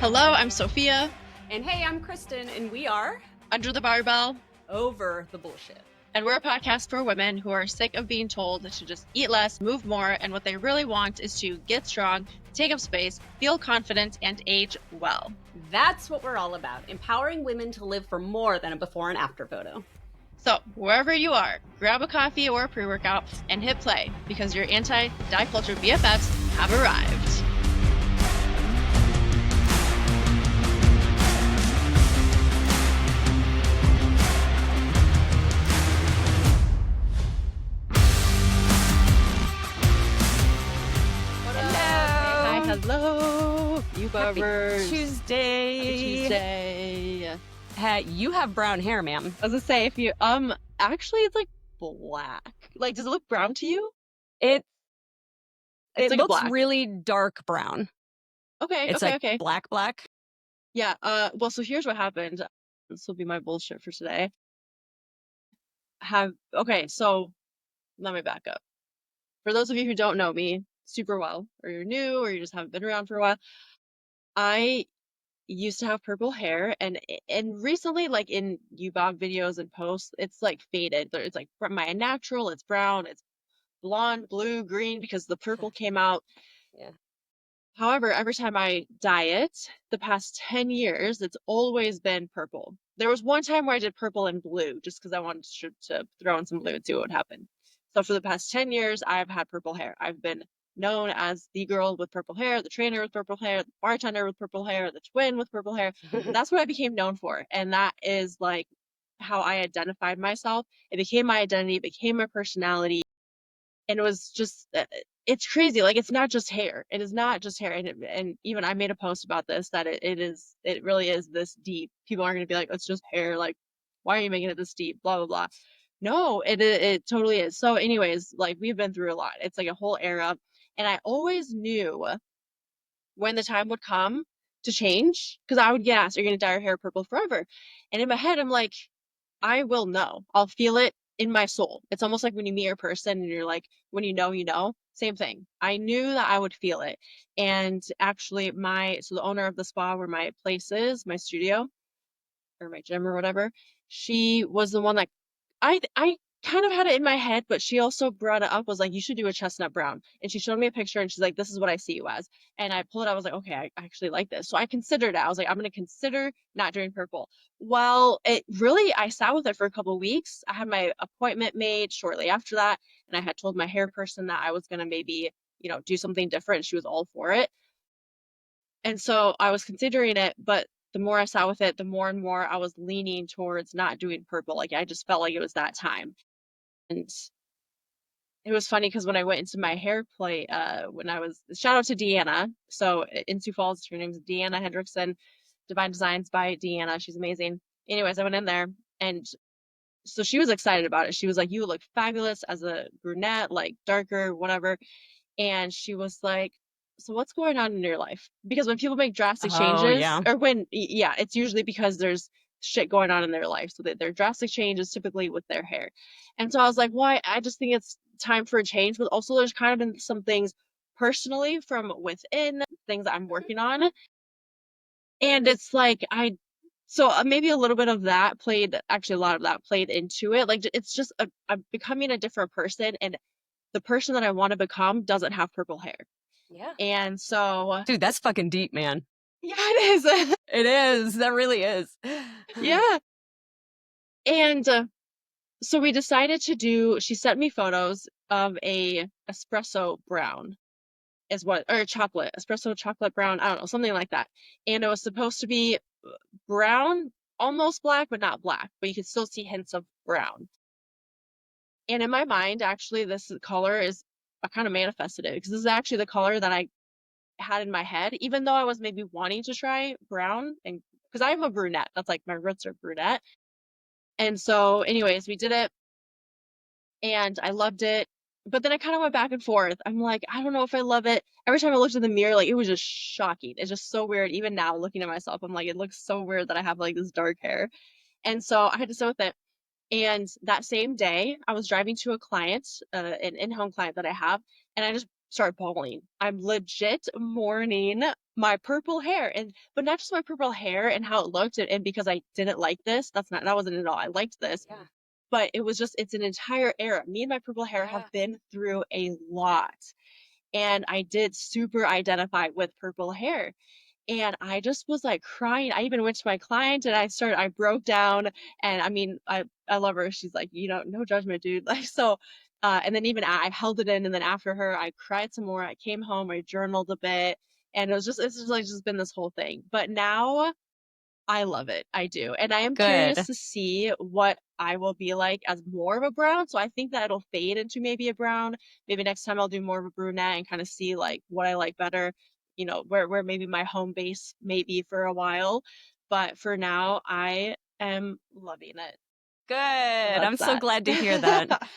Hello, I'm Sophia. And hey, I'm Kristin, and we are Under the Barbell. Over the Bullshit. And we're a podcast for women who are sick of being told to just eat less, move more, and what they really want is to get strong, take up space, feel confident, and age well. That's what we're all about, empowering women to live for more than a before and after photo. So, wherever you are, grab a coffee or a pre-workout and hit play, because your anti-diet culture BFFs have arrived. Hello, you bubbers. Tuesday. Happy Tuesday. Hey, you have brown hair, ma'am. I was gonna say, if you actually it's like black. Like, does it look brown to you? It It's like looks black. really dark brown. Okay, It's okay. black. Yeah. Well, so here's what happened. This will be my bullshit for today. So let me back up. For those of you who don't know me super well, or you're new, or you just haven't been around for a while, I used to have purple hair, and recently, like in UBOB videos and posts, it's like faded. It's like my natural, it's brown, it's blonde, blue, green, because the purple came out. Yeah. However, every time I dye it, the past 10 years, it's always been purple. There was one time where I did purple and blue, just because I wanted to throw in some blue and see what would happen. So for the past 10 years, I've had purple hair. I've been known as the girl with purple hair, the trainer with purple hair, the bartender with purple hair, the twin with purple hair. That's what I became known for. And that is like how I identified myself. It became my identity, it became my personality. And it was just, it's crazy. Like, it's not just hair. It is not just hair. And even I made a post about this, that it really is this deep. People aren't going to be like, it's just hair. Like, why are you making it this deep? Blah, blah, blah. No, it totally is. So anyways, like, we've been through a lot. It's like a whole era. And I always knew when the time would come to change, because I would get asked, are you going to dye your hair purple forever? And in my head, I'm like, I will know. I'll feel it in my soul. It's almost like when you meet your person and you're like, when you know, same thing. I knew that I would feel it. And actually so the owner of the spa where my place is, my studio or my gym or whatever, she was the one that I kind of had it in my head, but she also brought it up, was like, you should do a chestnut brown. And she showed me a picture and she's like, this is what I see you as. And I pulled it, I was like, okay, I actually like this. So I considered it. I was like, I'm going to consider not doing purple. Well, I sat with it for a couple of weeks. I had my appointment made shortly after that. And I had told my hair person that I was going to maybe, do something different. She was all for it. And so I was considering it, but the more I sat with it, the more and more I was leaning towards not doing purple. Like, I just felt like it was that time. And it was funny because when I went into my hair play, shout out to Deanna. So in Sioux Falls, her name's Deanna Hendrickson, Divine Designs by Deanna. She's amazing. Anyways, I went in there, and so she was excited about it. She was like, you look fabulous as a brunette, like darker, whatever. And she was like, so what's going on in your life? Because when people make drastic changes, yeah. or it's usually because there's shit going on in their life. So that their drastic changes typically with their hair. And so I was like, well, I just think it's time for a change, but also there's kind of been some things personally from within, things that I'm working on. And it's like, maybe a little bit of that a lot of that played into it. Like, it's just, I'm becoming a different person, and the person that I want to become doesn't have purple hair. Yeah. And so, dude, that's fucking deep, man. Yeah, it is. It is. That really is. Yeah. And so we decided she sent me photos of a espresso brown espresso chocolate brown, I don't know, something like that. And it was supposed to be brown, almost black, but not black, but you could still see hints of brown. And in my mind, actually, this color I kind of manifested it, because this is actually the color that I had in my head, even though I was maybe wanting to try brown, and because I'm a brunette, that's like my roots are brunette. And so anyways, we did it and I loved it. But then I kind of went back and forth. I'm like, I don't know if I love it. Every time I looked in the mirror, like, it was just shocking. It's just so weird. Even now, looking at myself, I'm like, it looks so weird that I have like this dark hair. And so I had to sit with it. And that same day, I was driving to a client, an in-home client that I have, and I just start bawling. I'm legit mourning my purple hair, but not just my purple hair and how it looked, and because I didn't like this, that wasn't it at all. I liked this, Yeah. but it's an entire era. Me and my purple hair have Yeah. been through a lot, and I did super identify with purple hair. And I just was, like, crying. I even went to my client and I broke down, and I mean, I love her. She's like, "You know, no judgment, dude." Like, so, and then even I held it in, and then after her, I cried some more. I came home, I journaled a bit, and it's just, like, just been this whole thing. But now I love it. I do. And I am curious Good. to see what I will be like as more of a brown. So I think that it'll fade into maybe a brown. Maybe next time I'll do more of a brunette and kind of see like what I like better, where maybe my home base may be for a while. But for now, I am loving it. Good. So I'm that's so that. glad to hear that.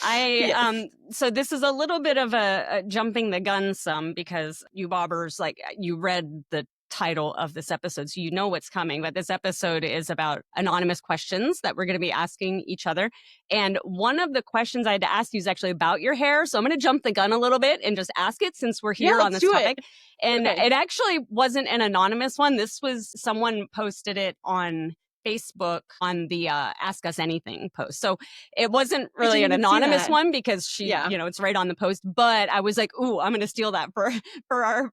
Yes. So this is a little bit of a jumping the gun some, because you bobbers, like, you read the title of this episode, so you know what's coming. But this episode is about anonymous questions that we're going to be asking each other. And one of the questions I had to ask you is actually about your hair. So I'm going to jump the gun a little bit and just ask it, since we're Yeah, here on let's this do it. topic. And Okay. it actually wasn't an anonymous one. This was someone posted it on Facebook on the Ask Us Anything post. So it wasn't I really didn't an even see anonymous that. one, because she, Yeah. it's right on the post. But I was like, ooh, I'm going to steal that for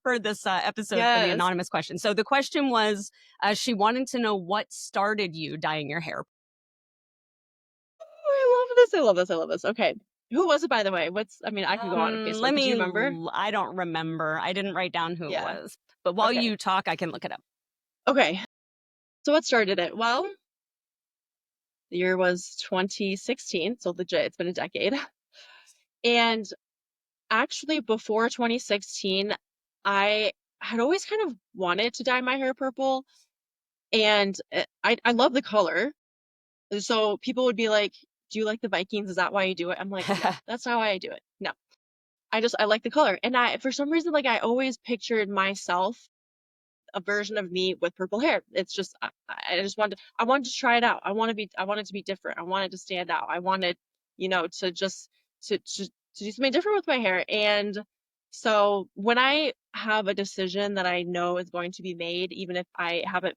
for this episode, for the Yes. anonymous question. So the question was, she wanted to know what started you dyeing your hair. Oh, I love this. I love this. I love this. Okay. Who was it, by the way? I mean, I could go on Facebook, Let but do you me. remember? I don't remember. I didn't write down who it Yeah. was. But while Okay. you talk, I can look it up. Okay. So what started it? Well, the year was 2016, so legit, it's been a decade. And actually, before 2016, I had always kind of wanted to dye my hair purple, and I love the color. So people would be like, "Do you like the Vikings? Is that why you do it?" I'm like, "No, that's not why I do it. No, I like the color." And for some reason, like I always pictured myself a version of me with purple hair. It's just I wanted to try it out. I wanted to be different. I wanted to stand out. I wanted, to just to do something different with my hair. And so when I have a decision that I know is going to be made, even if I haven't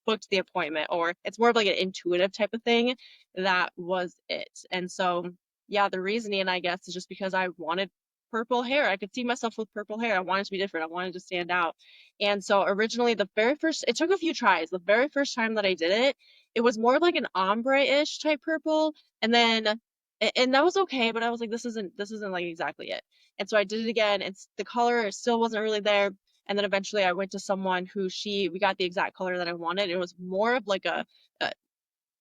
booked the appointment, or it's more of like an intuitive type of thing, that was it. And so yeah, the reasoning, I guess, is just because I wanted purple hair. I could see myself with purple hair. I wanted to be different. I wanted to stand out. And so originally it took a few tries. The very first time that I did it, it was more like an ombre-ish type purple. And then, and that was okay, but I was like, this isn't like exactly it. And so I did it again. The color still wasn't really there. And then eventually I went to someone we got the exact color that I wanted. It was more of like a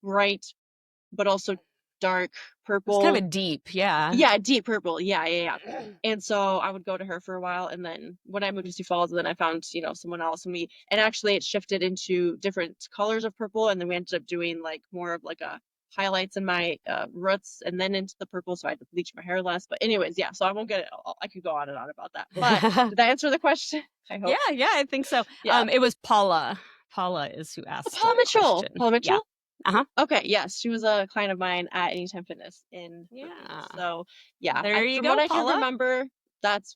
bright, but also dark It was kind of purple. a deep, yeah. Yeah, deep purple. Yeah, yeah, yeah. And so I would go to her for a while, and then when I moved to Sioux Falls, then I found, someone else, and actually it shifted into different colors of purple, and then we ended up doing like more of like a highlights in my roots, and then into the purple, so I had to bleach my hair less. But anyways, yeah, so I won't get it all. I could go on and on about that. But did that answer the question? I Yeah, hope. yeah, I think so. Yeah. It was Paula. Paula is who Oh, asked Paula that Mitchell. question. Paula Yeah. Mitchell? Uh-huh. Okay, yes, she was a client of mine at Anytime Fitness in Boone. Yeah. So, yeah, There you from what go, I can Paula. remember, that's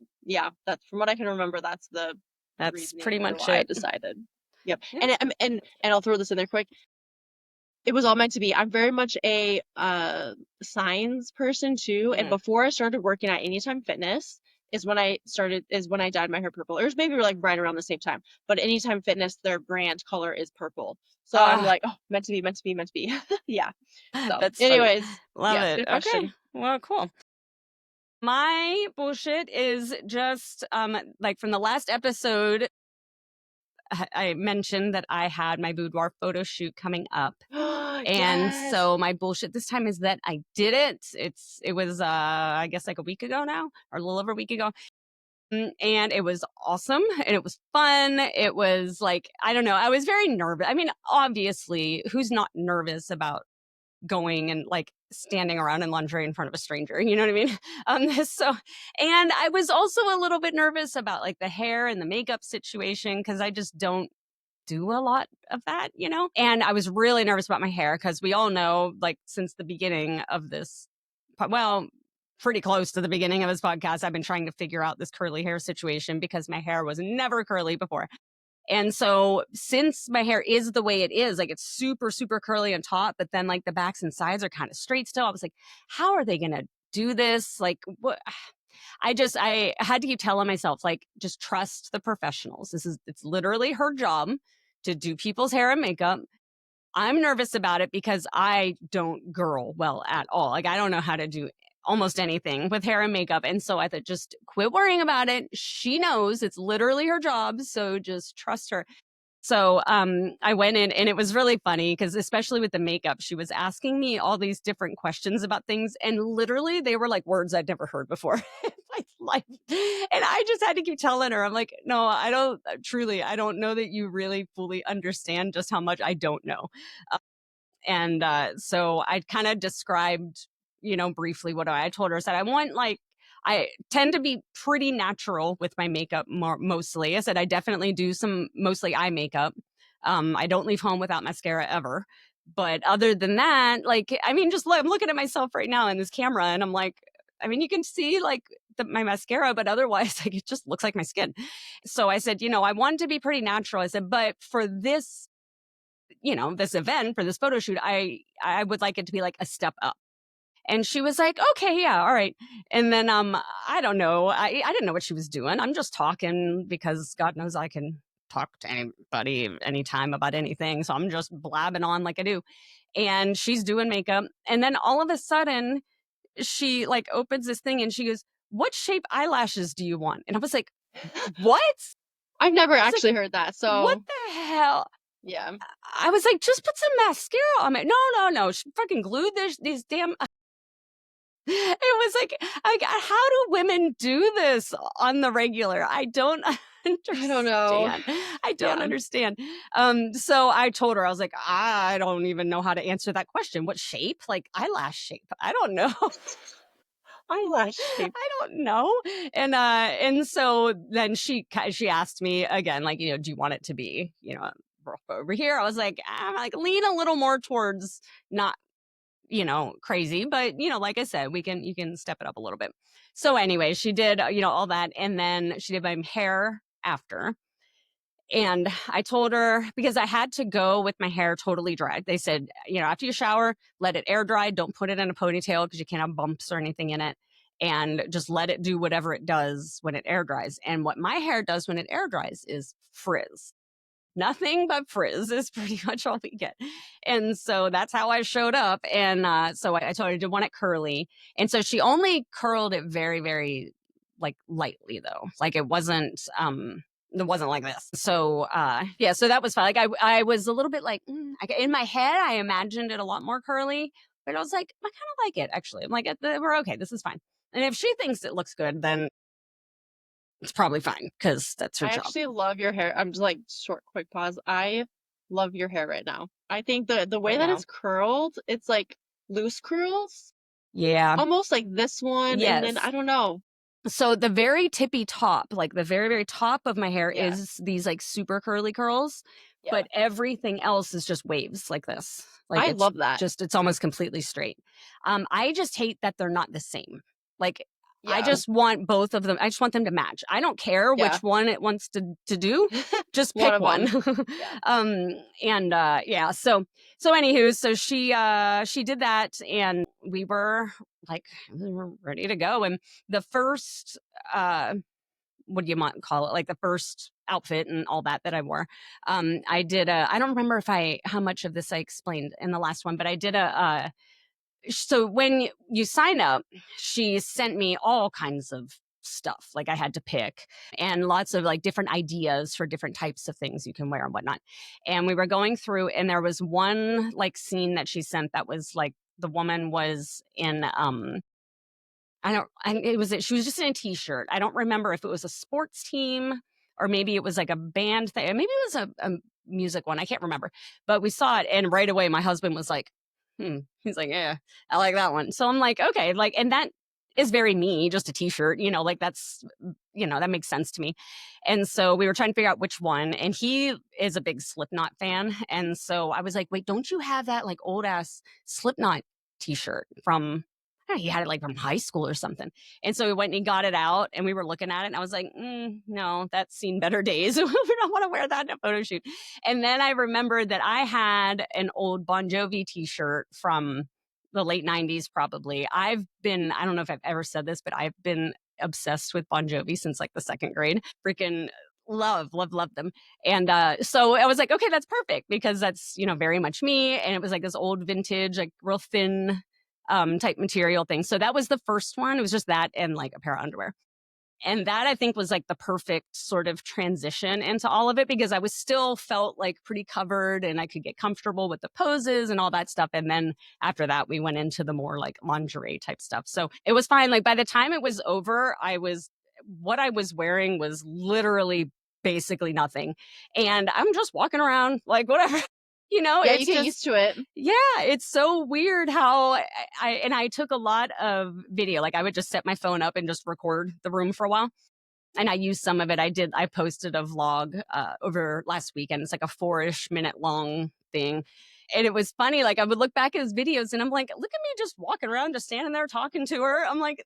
from what I can remember, that's the That's reasoning pretty for much why I it. decided. Yep. Yeah. And I'll throw this in there quick. It was all meant to be. I'm very much a signs person too, and Mm. before I started working at Anytime Fitness is when I dyed my hair purple. It was maybe like right around the same time. But Anytime Fitness, their brand color is purple. So I'm Ah, like, oh, meant to be, meant to be, meant to be. Yeah. So, that's funny. anyways, Love yes, it. good Okay. question. Well, cool. My bullshit is just like from the last episode, I mentioned that I had my boudoir photo shoot coming up. And Yes. so my bullshit this time is that I did it. It was I guess like a week ago now, or a little over a week ago. And it was awesome and it was fun. It was like, I don't know, I was very nervous. I mean, obviously, who's not nervous about going and like standing around in lingerie in front of a stranger? You know what I mean? So, and I was also a little bit nervous about like the hair and the makeup situation, because I just don't do a lot of that. And I was really nervous about my hair, because we all know, like, since the beginning of this, well, pretty close to the beginning of this podcast, I've been trying to figure out this curly hair situation because my hair was never curly before. And so since my hair is the way it is, like it's super, super curly on top, but then like the backs and sides are kind of straight still. I was like, how are they going to do this? Like, what? I had to keep telling myself, like, just trust the professionals. It's literally her job to do people's hair and makeup. I'm nervous about it because I don't girl well at all. Like, I don't know how to do almost anything with hair and makeup. And so I thought, just quit worrying about it. She knows it's literally her job. So just trust her. So I went in, and it was really funny because, especially with the makeup, she was asking me all these different questions about things. And literally, they were like words I'd never heard before in my life. And I just had to keep telling her, I'm like, no, I don't truly, I don't know that you really fully understand just how much I don't know. And so I kind of described, briefly what I told her. I said, I tend to be pretty natural with my makeup mostly. I said, I definitely do some mostly eye makeup. I don't leave home without mascara ever. But other than that, like, I mean, I'm looking at myself right now in this camera, and I'm like, I mean, you can see like my mascara, but otherwise, like, it just looks like my skin. So I said, I want to be pretty natural. I said, but for this, this event, for this photo shoot, I would like it to be like a step up. And she was like, okay, yeah, all right. And then I don't know. I didn't know what she was doing. I'm just talking because God knows I can talk to anybody anytime about anything. So I'm just blabbing on like I do. And she's doing makeup. And then all of a sudden, she like opens this thing and she goes, what shape eyelashes do you want? And I was like, what? I've never I was like, actually heard that. what So the hell? yeah. I was like, just put some mascara on it. No. She fucking glued these damn. It was like, how do women do this on the regular? I don't I don't know. understand. I don't Yeah. understand. So I told her, I was like, I don't even know how to answer that question. What shape? Like eyelash shape? I don't know. Eyelash shape. I don't know. And so then she asked me again, like, do you want it to be, rough over here? I was like, I'm like, lean a little more towards not, crazy, but like I said, you can step it up a little bit. So anyway, she did, all that. And then she did my hair after. And I told her, because I had to go with my hair totally dry. They said, after you shower, let it air dry. Don't put it in a ponytail because you can't have bumps or anything in it. And just let it do whatever it does when it air dries. And what my hair does when it air dries is frizz. Nothing but frizz is pretty much all we get. And so that's how I showed up. And so I told her I did want it curly. And so she only curled it very, very like lightly though. Like it wasn't like this. So yeah, so that was fine. Like I was a little bit like, in my head, I imagined it a lot more curly, but I was like, I kind of like it actually. I'm like, we're okay. This is fine. And if she thinks it looks good, then it's probably fine because that's her I job. actually love your hair. I'm just like quick pause. I love your hair right now. I think the way Right that now. it's curled, it's like loose curls, Yeah. almost like this one, and then Yes. I don't know. So the very tippy top, like the very, very top of my hair Yeah. is these like super curly curls, Yeah. but everything else is just waves like this. Like I love that. it's almost completely straight. I just hate that they're not the same. Like I Yeah. just want both of them. I just want them to match. I don't care Yeah. which one it wants to do. Just One pick of one. them. Yeah. And yeah, so anywho, so she did that and we were ready to go. And the first what do you want call it, like the first outfit and all that I wore, I did I don't remember how much of this I explained in the last one, but I did so when you sign up, she sent me all kinds of stuff like I had to pick, and lots of like different ideas for different types of things you can wear and whatnot. And we were going through, and there was one like scene that she sent that was like the woman was in she was just in a t-shirt. I don't remember if it was a sports team or maybe it was like a band thing. Maybe it was a music one. I can't remember. But we saw it and right away my husband was like, He's like, yeah, I like that one. So I'm like, okay, like, and that is very me, just a t-shirt, like that's, that makes sense to me. And so we were trying to figure out which one. And he is a big Slipknot fan. And so I was like, wait, don't you have that like old ass Slipknot t-shirt from, I he had it like from high school or something. And so we went and he got it out and we were looking at it and I was like, no, that's seen better days. We don't want to wear that in a photo shoot. And then I remembered that I had an old Bon Jovi t-shirt from the late 90s, probably. I don't know if I've ever said this, but I've been obsessed with Bon Jovi since like the second grade. Freaking love them. And so I was like, okay, that's perfect because that's, very much me. And it was like this old vintage, like real thin type material thing. So that was the first one. It was just that and like a pair of underwear. And that I think was like the perfect sort of transition into all of it because I was still felt like pretty covered and I could get comfortable with the poses and all that stuff. And then after that, we went into the more like lingerie type stuff. So it was fine. Like by the time it was over, what I was wearing was literally basically nothing. And I'm just walking around like whatever. Yeah, It's you get just, used to it. yeah, it's so weird how I took a lot of video. Like I would just set my phone up and just record the room for a while. And I used some of it. I posted a vlog over last weekend. It's like a 4-ish minute long thing. And it was funny. Like I would look back at his videos and I'm like, look at me just walking around, just standing there talking to her. I'm like,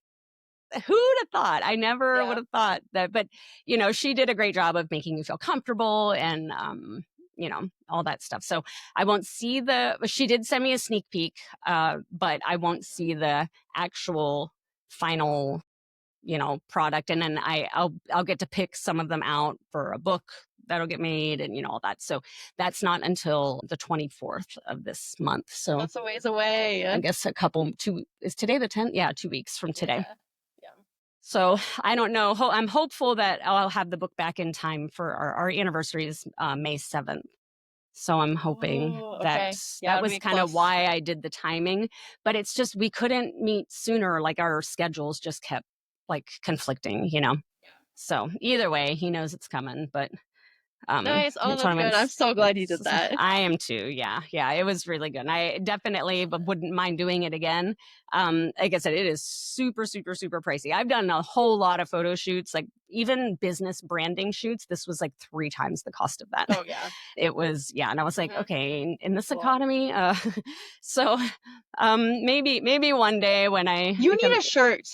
who'd have thought? I never would have thought that. But, she did a great job of making you feel comfortable and, all that stuff. So I won't see she did send me a sneak peek, but I won't see the actual final, product. And then I'll get to pick some of them out for a book that'll get made and, all that. So that's not until the 24th of this month. So that's a ways away. I guess is today the 10th? Yeah, 2 weeks from today. Yeah. So I don't know. I'm hopeful that I'll have the book back in time for our anniversary is May 7th. So I'm hoping that was kind of why I did the timing. But it's just we couldn't meet sooner. Like our schedules just kept like conflicting, So either way, he knows it's coming. But nice. Oh, that's good. I'm so glad you did that. I am too. Yeah. It was really good. And I definitely wouldn't mind doing it again. Like I said, it is super, super, super pricey. I've done a whole lot of photo shoots, like even business branding shoots. This was like 3 times the cost of that. Oh yeah. It was, yeah. And I was like, okay, in this economy. So maybe one day when you need a shirt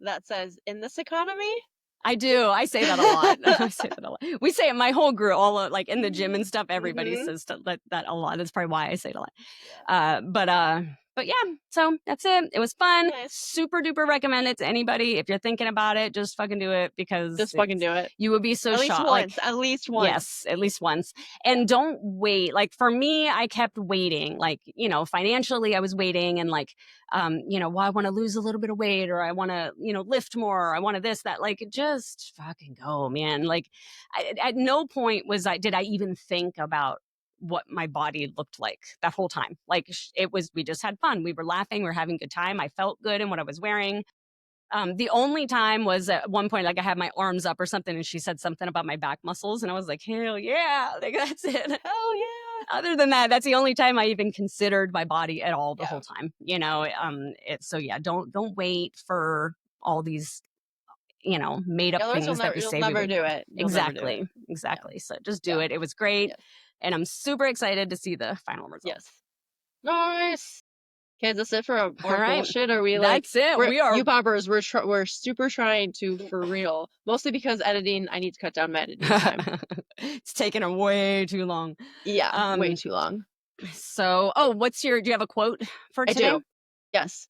that says "in this economy." I do. I say that a lot. We say it, my whole group, all like in the gym and stuff, everybody says that a lot. That's probably why I say it a lot. Yeah. But yeah, so that's it. It was fun. Nice. Super duper recommend it to anybody. If you're thinking about it, just fucking do it because just fucking do it. You would be so shocked. At least once. Yes, at least once. And don't wait. Like for me, I kept waiting. Like, financially I was waiting and like, well, I want to lose a little bit of weight or I want to, lift more. Or I want to this, that, like, just fucking go, man. Like at no point did I even think about what my body looked like that whole time. Like we just had fun. We were laughing. We were having a good time. I felt good in what I was wearing. The only time was at one point, like I had my arms up or something and she said something about my back muscles and I was like, hell yeah, like that's it. Hell yeah. Other than that, that's the only time I even considered my body at all the whole time, so yeah, don't wait for all these, made up things that we say. You'll never do it. Exactly. Yeah. So just do it. It was great. Yes. And I'm super excited to see the final results. Yes. Nice. Okay, that's it for more bullshit. Are we like? That's it. We are. You bobbers, we're super trying to for real. Mostly because editing, I need to cut down my editing time. It's taking way too long. Yeah, way too long. So, do you have a quote for today? I do. Yes.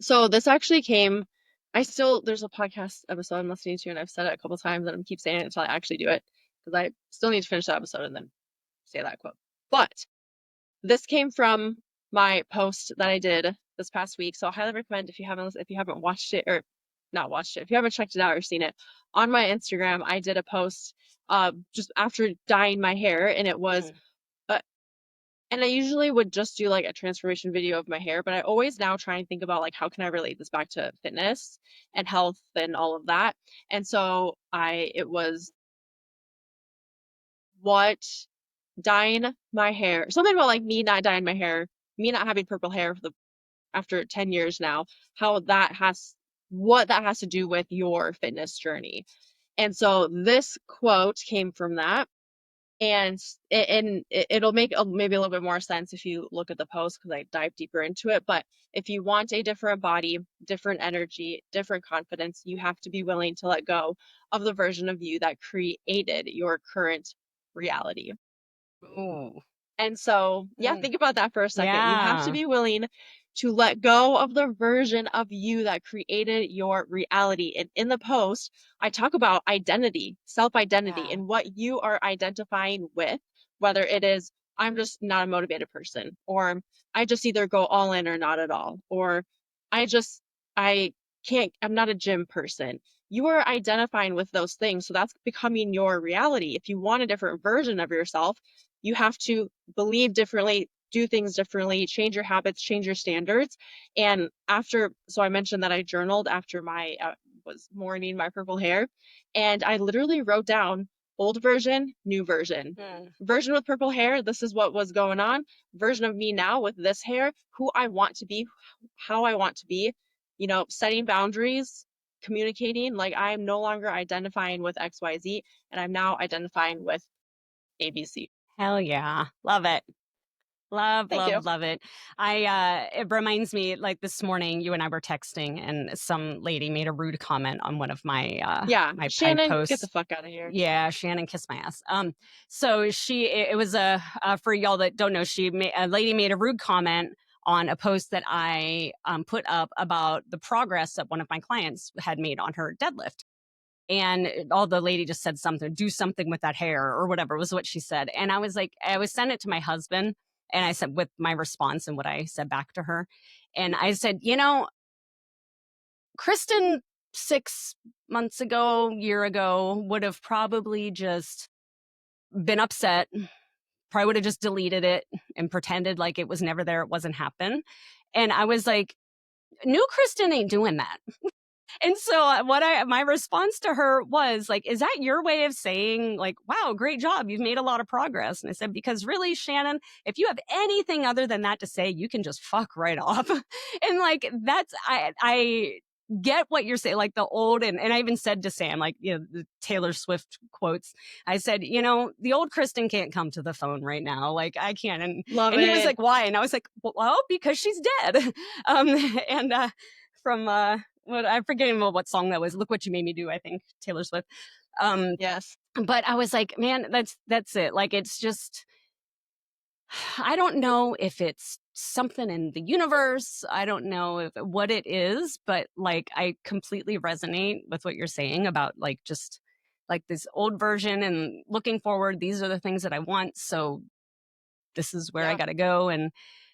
So this actually came. There's a podcast episode I'm listening to, and I've said it a couple times, and I keep saying it until I actually do it because I still need to finish that episode and then say that quote. But this came from my post that I did this past week. So I highly recommend if you haven't watched it or not watched it, if you haven't checked it out or seen it on my Instagram, I did a post just after dyeing my hair and it was and I usually would just do like a transformation video of my hair, but I always now try and think about like how can I relate this back to fitness and health and all of that. And so it was what dyeing my hair, something about like me not dyeing my hair, me not having purple hair after 10 years now, what that has to do with your fitness journey. And so this quote came from that. And it'll make maybe a little bit more sense if you look at the post because I dive deeper into it. But if you want a different body, different energy, different confidence, you have to be willing to let go of the version of you that created your current reality. Ooh. And so, yeah, Mm. think about that for a second. You have to Yeah. be willing to let go of the version of you that created your reality. And in the post, I talk about identity, self-identity, Yeah. and what you are identifying with, whether it is, I'm just not a motivated person, or I just either go all in or not at all, or I just, I can't, I'm not a gym person. You are identifying with those things. So that's becoming your reality. If you want a different version of yourself, you have to believe differently, do things differently, change your habits, change your standards. And after, so I mentioned that I journaled after my was mourning my purple hair, and I literally wrote down old version, new version. Mm. Version with purple hair, this is what was going on. Version of me now with this hair, who I want to be, how I want to be, setting boundaries, communicating. Like I'm no longer identifying with XYZ, and I'm now identifying with ABC. Hell yeah. Love it. Love, Thank you. love, love it. It reminds me, like this morning, you and I were texting, and some lady made a rude comment on one of Yeah, my pipe Shannon, get the posts. fuck out of here. Yeah, Shannon kissed my ass. So it was for y'all that don't know, a lady made a rude comment on a post that I put up about the progress that one of my clients had made on her deadlift. And all the lady just said something, do something with that hair or whatever was what she said. And I was like, I was sending it to my husband, and I said with my response and what I said back to her. And I said, Kristin 6 months ago, year ago, would have probably just been upset, probably would have just deleted it and pretended like it was never there, it wasn't happen. And I was like, new Kristin ain't doing that. And so my response to her was like, is that your way of saying like, wow, great job. You've made a lot of progress. And I said, because really, Shannon, if you have anything other than that to say, you can just fuck right off. And like, I get what you're saying, like the old, and I even said to Sam, like, the Taylor Swift quotes, I said, the old Kristin can't come to the phone right now. Like I can't. Love And he was it. like, why? And I was like, well, because she's dead. And, from, what I'm forgetting what song that was. Look What You Made Me Do, I think, Taylor Swift. Um, Yes. but I was like, man, that's it. Like it's just I don't know if it's something in the universe. I don't know what it is, but like I completely resonate with what you're saying about like just like this old version and looking forward, these are the things that I want. So this is where I Yeah. got to go, and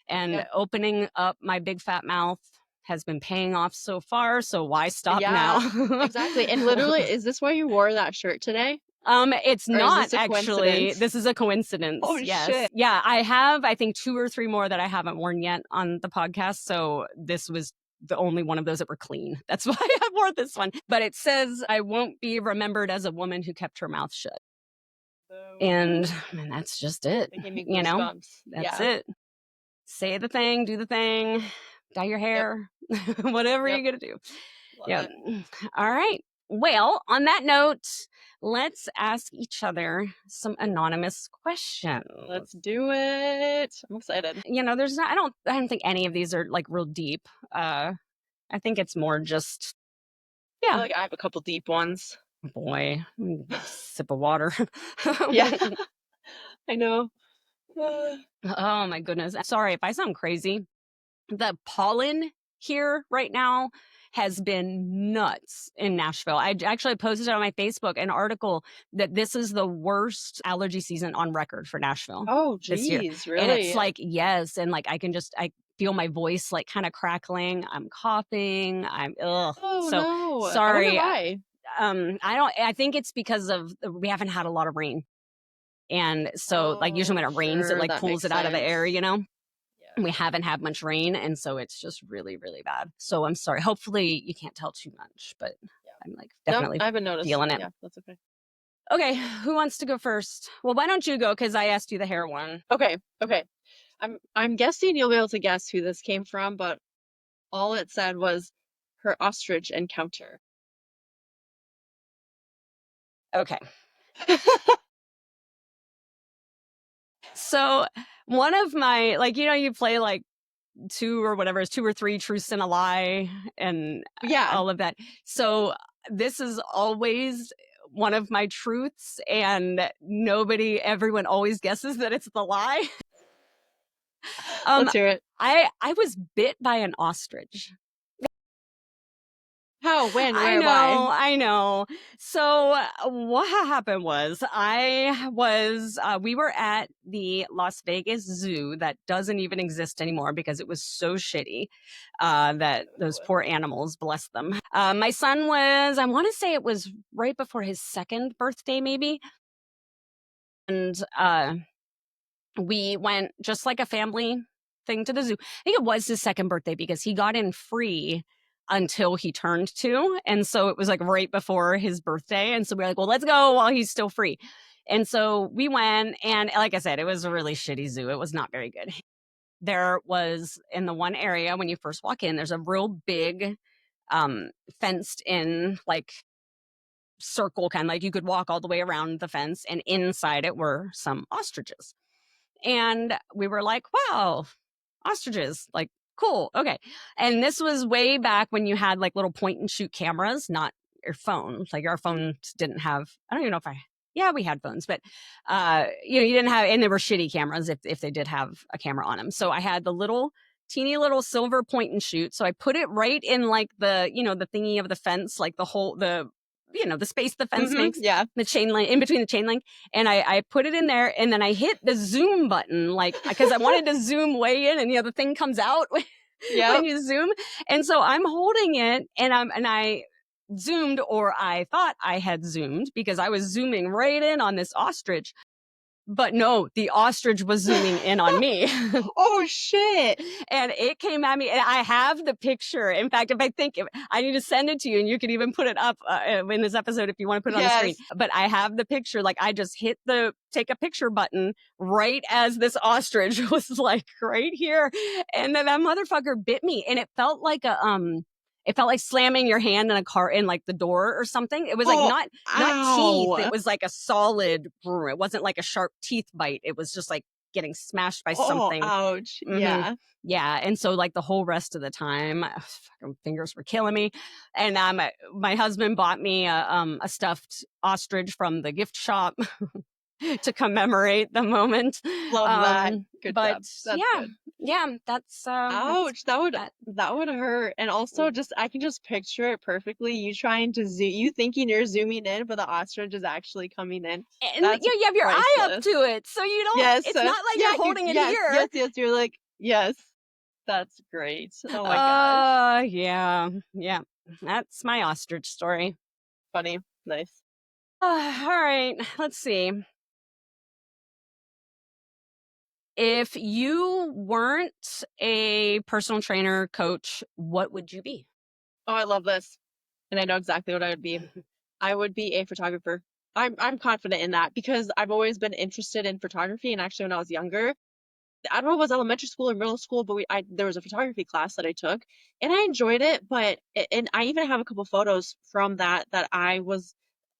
Yep. opening up my big fat mouth has been paying off so far, so why stop now? Yeah, exactly. And literally, is this why you wore that shirt today? It's Or is not this a actually. coincidence? This is a coincidence. Oh Yes. shit. Yeah, I have I think 2 or 3 more that I haven't worn yet on the podcast, so this was the only one of those that were clean. That's why I wore this one. But it says I won't be remembered as a woman who kept her mouth shut. And Boom. that's just it. That gave me You know? goosebumps. That's Yeah. it. Say the thing, do the thing, dye your Yep. hair, whatever Yep. you're going to do. Love Yep. it. All right. Well, on that note, let's ask each other some anonymous Let's questions. do it. I'm excited. There's not I don't think any of these are like real deep. I think it's more just I feel yeah, like I have a couple deep ones. boy, sip of water. Yeah, I know. Oh my goodness. Sorry if I sound crazy. The pollen here right now has been nuts in Nashville. I actually posted on my Facebook an article that this is the worst allergy season on record for Nashville Oh, this year. geez, And it's really? like, yes. And like, I feel my voice like kind of crackling. I'm coughing. Ugh. Oh So no. I wonder sorry. why. I think it's because we haven't had a lot of rain. And so like usually Oh, when it rains, it sure, like that pulls makes it out of the air, sense. Yeah. we haven't had much rain, and so it's just really really bad. So I'm sorry, hopefully you can't tell too much, but Yeah. I'm like Nope, definitely I haven't noticed. feeling it. Yeah, that's okay. Okay, who wants to go first? Well, why don't you go, because I asked you the hair one. Okay, okay. I'm guessing you'll be able to guess who this came from, but all it said was her ostrich encounter. Okay. So one of my, like, you play like two or three truths and a lie and Yeah, all of that. So this is always one of my truths, and everyone always guesses that it's the lie. Um, let's hear it. I was bit by an ostrich. How, when, where, why? I know. So what happened was we were at the Las Vegas Zoo that doesn't even exist anymore because it was so shitty that those poor animals, bless them. My son was, I want to say it was right before his second birthday, maybe. And we went just like a family thing to the zoo. I think it was his second birthday because he got in free until he turned 2. And so it was like right before his birthday. And so we were like, well, let's go while he's still free. And so we went, and like I said, it was a really shitty zoo. It was not very good. There was, in the one area when you first walk in, there's a real big fenced in like circle, kind of like you could walk all the way around the fence, and inside it were some ostriches. And we were like, wow, ostriches, like, cool. Okay. And this was way back when you had like little point and shoot cameras, not your phone. Like our phones didn't have, I don't even know if yeah, we had phones, but, you didn't have, and they were shitty cameras if they did have a camera on them. So I had the teeny little silver point and shoot. So I put it right in like the thingy of the fence, like the space the fence makes, Yeah. the chain link, in between the chain link. And I put it in there, and then I hit the zoom button, like, because I wanted to zoom way in, and the thing comes out when Yep. you zoom. And so I'm holding it, and I zoomed, or I thought I had zoomed, because I was zooming right in on this ostrich. But no, the ostrich was zooming in on me. Oh shit. And it came at me, and I have the picture. In fact, I need to send it to you, and you can even put it up in this episode if you want to put it on the screen. Yes. But I have the picture. Like, I just hit the take a picture button right as this ostrich was like right here. And then that motherfucker bit me, and it felt like slamming your hand in a car, in like the door or something. It was like Oh, not teeth. ow. It was like a solid. It wasn't like a sharp teeth bite. It was just like getting smashed by Oh, something. ouch. Mm-hmm. Yeah. Yeah. And so like the whole rest of the time, fucking fingers were killing me. And my husband bought me a stuffed ostrich from the gift shop to commemorate the moment. Love that. Good But job. That's yeah, good. that's Ouch. That would that. that would hurt. And also just I can just picture it perfectly. You trying to zoom, you thinking you're zooming in, but the ostrich is actually coming in. And That's you have your eye up priceless. to it, so you don't. Yes. It's not like Yeah, you're holding it yes, here. yes, yes. You're like, yes. That's great. Oh my gosh. Yeah, yeah. That's my ostrich story. Funny. Nice. All right, let's see. If you weren't a personal trainer, coach, what would you be? Oh, I love this. And I know exactly what I would be. I would be a photographer. I'm confident in that because I've always been interested in photography. And actually, when I was younger, I don't know if it was elementary school or middle school, but there was a photography class that I took, and I enjoyed it. But and I even have a couple photos from that I was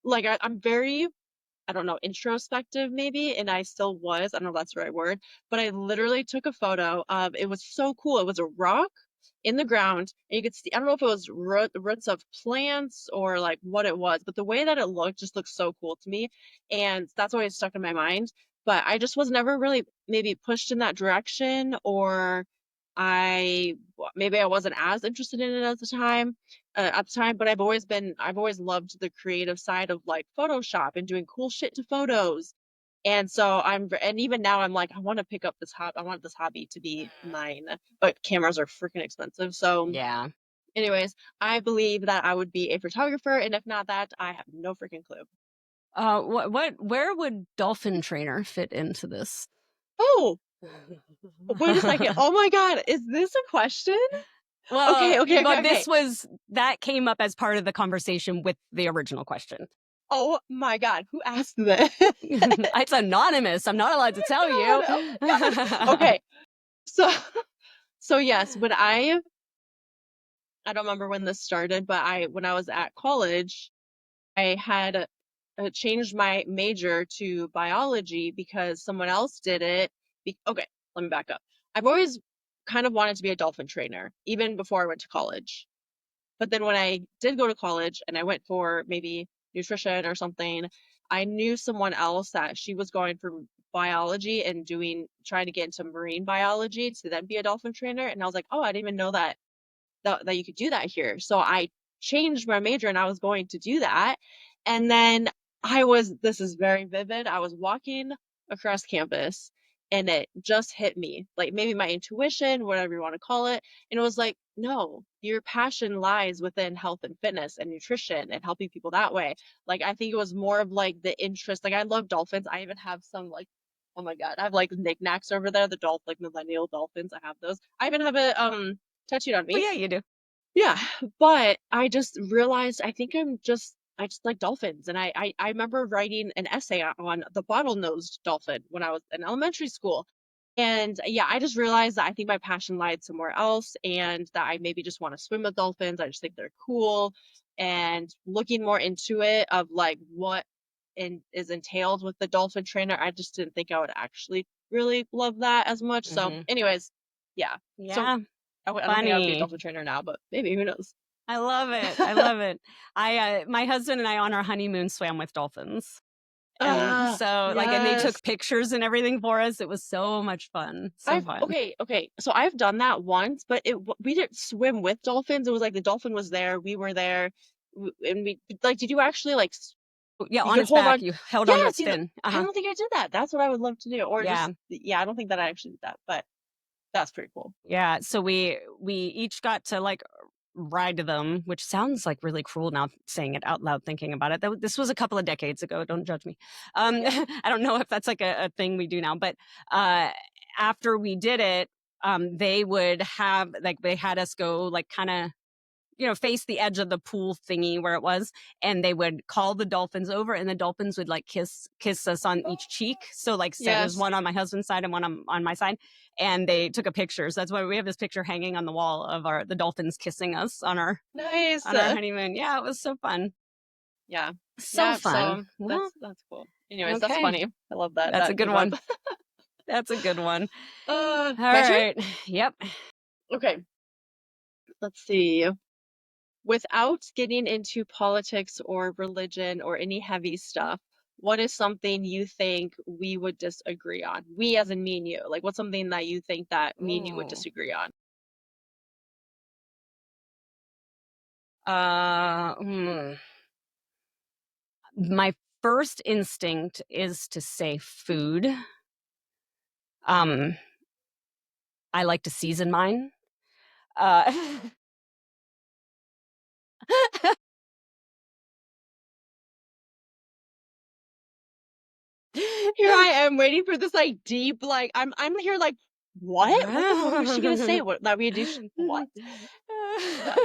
like I'm very, I don't know, introspective maybe, and I still was. I don't know if that's the right word, but I literally took a photo of, it was so cool. It was a rock in the ground, and you could see, I don't know if it was roots of plants or like what it was, but the way that it looked just looked so cool to me, and that's why it stuck in my mind. But I just was never really maybe pushed in that direction, or maybe I wasn't as interested in it at the time, but I've always loved the creative side of like Photoshop and doing cool shit to photos. And so and even now I'm like, I want to pick up this hobby. I want this hobby to be mine, but cameras are freaking expensive. So Yeah. anyways, I believe that I would be a photographer. And if not that, I have no freaking clue. Where would Dolphin trainer fit into this? Oh, wait a second. Oh my God. Is this a question? Well, Okay. that came up as part of the conversation with the original question. Oh my God. Who asked this? It's anonymous. I'm not allowed to tell you. Oh my God. Okay. So, so yes, I don't remember when this started, but when I was at college, I had changed my major to biology because someone else did it. Okay, let me back up. I've always kind of wanted to be a dolphin trainer, even before I went to college. But then when I did go to college and I went for maybe nutrition or something, I knew someone else that she was going for biology and trying to get into marine biology to then be a dolphin trainer. And I was like, oh, I didn't even know that you could do that here. So I changed my major and I was going to do that. And then this is very vivid. I was walking across campus and it just hit me, like maybe my intuition, whatever you want to call it. And it was like, no, your passion lies within health and fitness and nutrition and helping people that way. Like, I think it was more of like the interest. Like, I love dolphins. I even have some like, oh my God, I have like knickknacks over there, like millennial dolphins. I have those. I even have a tattooed on Oh me. yeah, you do. Yeah, but I just realized I just like dolphins. And I remember writing an essay on the bottlenose dolphin when I was in elementary school. And yeah, I just realized that I think my passion lied somewhere else and that I maybe just want to swim with dolphins. I just think they're cool. And looking more into it of like what is entailed with the dolphin trainer, I just didn't think I would actually really love that as much. So, Mm-hmm. anyways, yeah. So Yeah, I don't think I would be a funny. dolphin trainer now, but maybe, who knows? I love it. I love it. My husband and I on our honeymoon swam with dolphins. And so like, and they took Yes. pictures and everything for us. It was so much fun. So fun. Okay. So I've done that once, but we didn't swim with dolphins. It was like the dolphin was there, we were there, and we like. Did you actually like? Yeah, You on could its hold back, on. you held Yeah. onto its See, fin. I Uh-huh. don't think I did that. That's what I would love to do, or Yeah. just yeah. I don't think that I actually did that, but that's pretty cool. Yeah. So we each got to like ride them, which sounds like really cruel now saying it out loud, thinking about it. This was a couple of decades ago. Don't judge me. Yeah. I don't know if that's like a thing we do now, but uh, after we did it, they would have like they had us go like kind of face the edge of the pool thingy where it was, and they would call the dolphins over, and the dolphins would like kiss us on each cheek. So like, there was Yes. one on my husband's side and one on my side, and they took a picture. So that's why we have this picture hanging on the wall of the dolphins kissing us Nice. on our honeymoon. Yeah, it was so fun. Yeah. So Yeah. fun. So Well, that's cool. Anyways, that's okay. funny. I love that That's a that good came up. one. That's a good one. All My turn? right. Yep. Okay, let's see. Without getting into politics or religion or any heavy stuff, what is something you think we would disagree on? We as in me and you. Like, what's something that you think that me and you would Ooh. disagree on? Uh, hmm. My first instinct is to say food. Um, I like to season mine. Uh, Here I am waiting for this like deep, like I'm here like, what? What was she gonna say? What that we do? What? Yeah,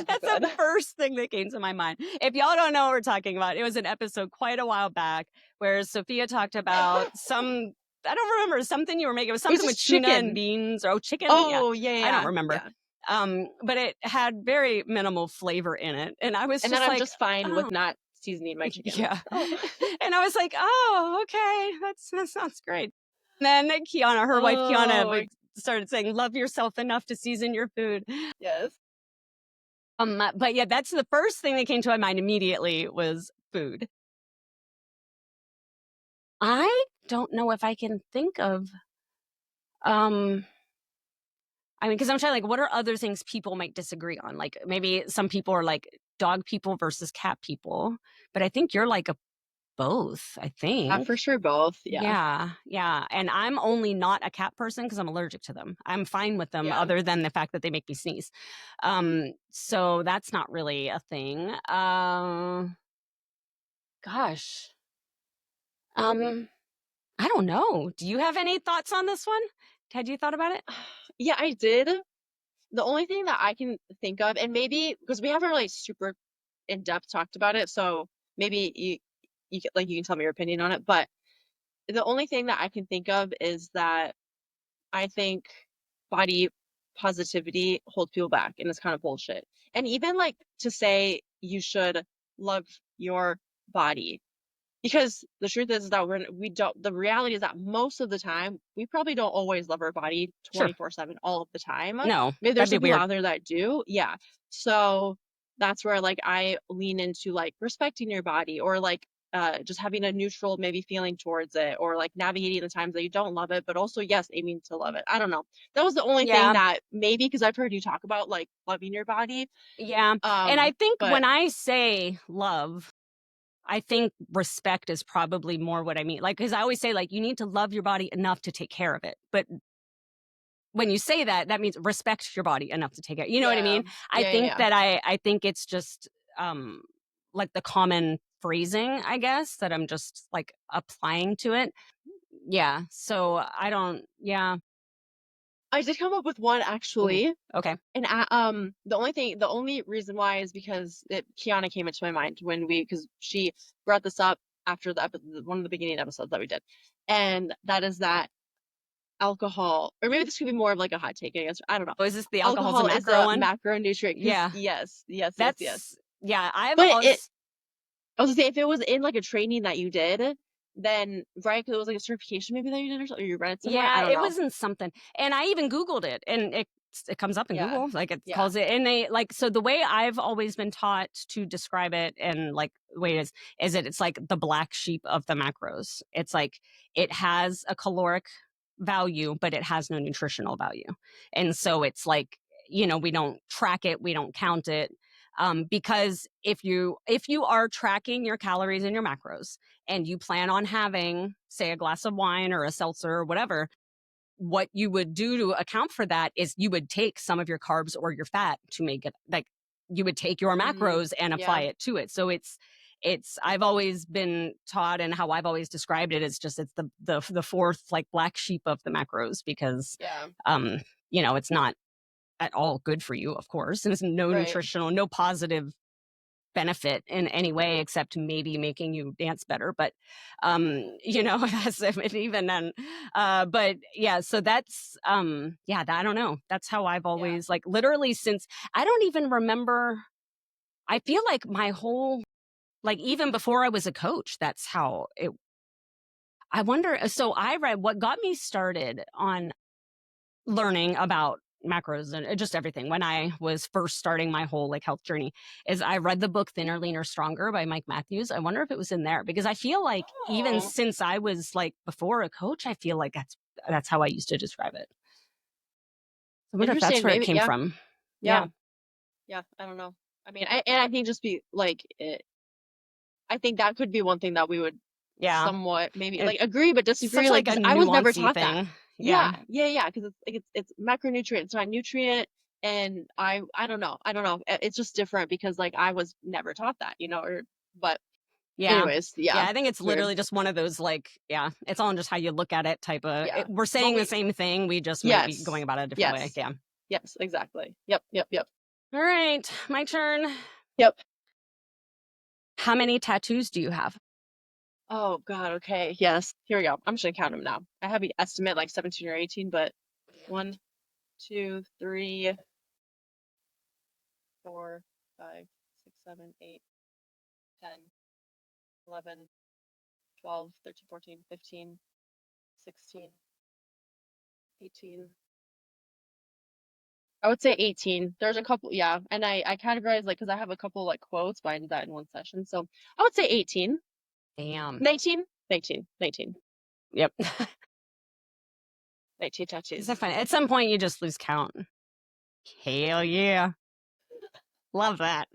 That's the good. first thing that came to my mind. If y'all don't know what we're talking about, it was an episode quite a while back where Sophia talked about I don't remember, something you were making. It was It was something with just tuna and chicken. beans or chicken. Yeah, Oh yeah, I don't yeah, remember. yeah. But it had very minimal flavor in it. And I was And then just I'm like, just fine with oh, not seasoning my chicken. yeah. Oh, And I was like, oh, okay, that sounds great. And then Kiana, her wife Kiana, oh, started saying, love yourself enough to season your food. yes. But yeah, that's the first thing that came to my mind immediately was food. I don't know if I can think of, um, I mean, because I'm trying like, what are other things people might disagree on? Like maybe some people are like dog people versus cat people, but I think you're like a both, I Yeah, think. for sure, both. Yeah, Yeah, yeah. And I'm only not a cat person because I'm allergic to them. I'm fine with them yeah. other than the fact that they make me sneeze. So that's not really a thing. Gosh. I don't know. Do you have any thoughts on this one? Had you thought about it? Yeah, I did. The only thing that I can think of, and maybe because we haven't really super in depth talked about it, so maybe you can tell me your opinion on it. But the only thing that I can think of is that I think body positivity holds people back, and it's kind of bullshit. And even like to say you should love your body. Because the truth is that we don't, the reality is that most of the time, we probably don't always love our body Sure. 24/7 all of the time. No, Maybe there's that'd be some people weird. out there that do. Yeah. So that's where like I lean into like respecting your body, or like just having a neutral maybe feeling towards it, or like navigating the times that you don't love it, but also yes, aiming to love it. I don't know. That was the only thing Yeah. that maybe, because I've heard you talk about like loving your body. Yeah. And I think But when I say love, I think respect is probably more what I mean. Like, because I always say, like, you need to love your body enough to take care of it. But when you say that, that means respect your body enough to take care. You know what I yeah. mean? I Yeah, yeah, think yeah. that I think it's just um like the common phrasing, I guess, that I'm just like applying to it. Yeah. So I don't. Yeah. I did come up with one Ooh, actually. okay. And the only reason why is because Kiana came into my mind because she brought this up after one of the beginning episodes that we did, and that is that alcohol, or maybe this could be more of like a hot take, I guess. I don't know. Oh, is this the alcohol's a Alcohol is macro a one? macronutrient because Yeah. yes, yes, yes, yes. That's yeah. I've But always I was gonna say, if it was in like a training that you did, then right, because it was like a certification maybe that you did, or something, or you read it somewhere. I Yeah, don't it know. wasn't something, and I even Googled it, and it comes up in Yeah, Google, like, it yeah. calls it, and they like, so the way I've always been taught to describe it, and, like, the way it is that it's like the black sheep of the macros. It's like, it has a caloric value, but it has no nutritional value, and so it's like, we don't track it, we don't count it, because if you are tracking your calories and your macros, and you plan on having, say, a glass of wine or a seltzer or whatever, what you would do to account for that is you would take some of your carbs or your fat to make it, like, you would take your Mm, macros and apply yeah, it to it. So it's I've always been taught, and how I've always described it is just, it's the fourth, like, black sheep of the macros, because yeah. um it's not at all good for you, of course, and it's no Right. nutritional, no positive benefit in any way except maybe making you dance better, but that's, even then, but yeah, so that's yeah, I don't know, that's how I've Yeah. always, like, literally since, I don't even remember, I feel like my whole, like, even before I was a coach, that's how it, I wonder, so I read, what got me started on learning about macros and just everything when I was first starting my whole, like, health journey, is I read the book Thinner, Leaner, Stronger by Mike Matthews. I wonder if it was in there, because I feel like even Oh, since I was, like, before a coach, I feel like that's how I used to describe it. I wonder if that's interesting. where it Maybe, came yeah, from. yeah, Yeah. yeah. I don't know. I mean, I think just be like I think that could be one thing that we would Yeah. somewhat maybe It's like agree but such disagree, like like a because I was never nuancy taught that. thing. Yeah, Yeah. yeah, yeah. Because it's like it's macronutrient, it's not nutrient, and I don't know. I don't know. It's just different because like I was never taught that, or but Yeah. anyways, yeah, Yeah, I think it's it's weird. literally just one of those, like, yeah, it's all in just how you look at it type of, Yeah, we're but saying the same thing, we just might be going yes, about it a different way. yes, Yeah. yes, exactly. Yep, yep, yep, All right, my turn. yep. How many tattoos do you have? Oh God, okay. Yes. Here we go. I'm just gonna count them now. I have an estimate like 17 or 18, but 1, 2, 3, 4, 5, 6, 7, 8, 10, 11, 12, 13, 14, 15, 16, 18. I would say 18. There's a couple, yeah. And I categorize like because I have a couple like quotes, but I did that in one session. So I would say 18. Damn. 19, 19, 19, Yep. 19 Is that tattoos. funny? At some point, you just lose count. Hell yeah. Love that.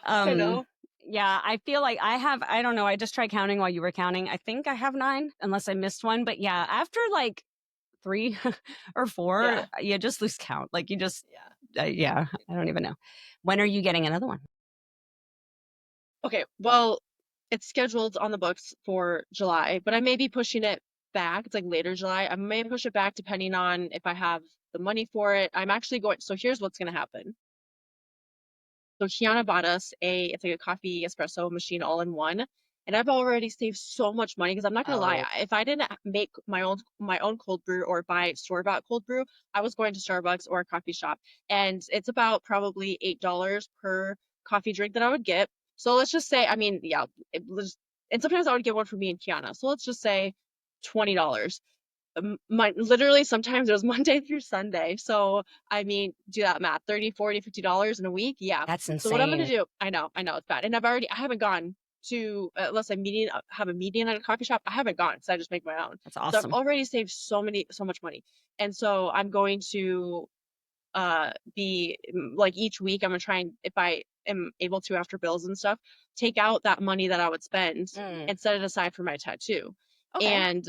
I Um, know. yeah, I feel like I don't know, I just tried counting while you were counting. I think I have 9, unless I missed one. But yeah, after like 3 or 4, Yeah, you just lose count. Like, you just, yeah. yeah, I don't even know. When are you getting another one? Okay, well, it's scheduled on the books for July, but I may be pushing it back. It's like later July. I may push it back depending on if I have the money for it. I'm actually going, so here's what's going to happen. So Kiana bought us it's like a coffee espresso machine all in one. And I've already saved so much money because I'm not gonna lie, Oh, if I didn't make my own cold brew or buy store-bought cold brew, I was going to Starbucks or a coffee shop. And it's about probably $8 per coffee drink that I would get. So let's just say, I mean, yeah, and sometimes I would get one for me and Kiana. So let's just say $20. Literally sometimes it was Monday through Sunday. So I mean, do that math, 30, 40, $50 in a week. Yeah. That's So what I'm gonna insane. do, I know it's bad. And I haven't gone to, unless have a meeting at a coffee shop. I haven't gone, so I just make my own. That's So I've awesome. already saved so much money. And so I'm going to be like each week I'm gonna try, and if I am able to after bills and stuff, take out that money that I would spend Mm, and set it aside for my tattoo. okay. And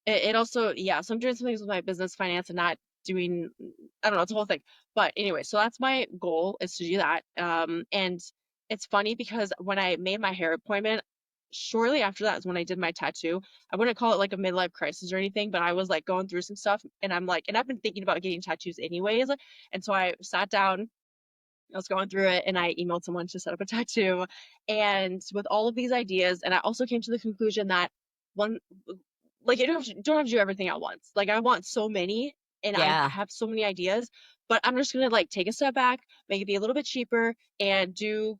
it also, yeah, so I'm doing some things with my business finance and not doing, I don't know, it's a whole thing. But anyway, so that's my goal, is to do that. And it's funny because when I made my hair appointment, shortly after that is when I did my tattoo. I wouldn't call it like a midlife crisis or anything, but I was like going through some stuff, and I'm like, and I've been thinking about getting tattoos anyways. And so I sat down, I was going through it, and I emailed someone to set up a tattoo. And with all of these ideas, and I also came to the conclusion that one, like, you don't have to do everything at once. Like, I want so many, and I Yeah. have so many ideas, but I'm just gonna like take a step back, make it be a little bit cheaper, and do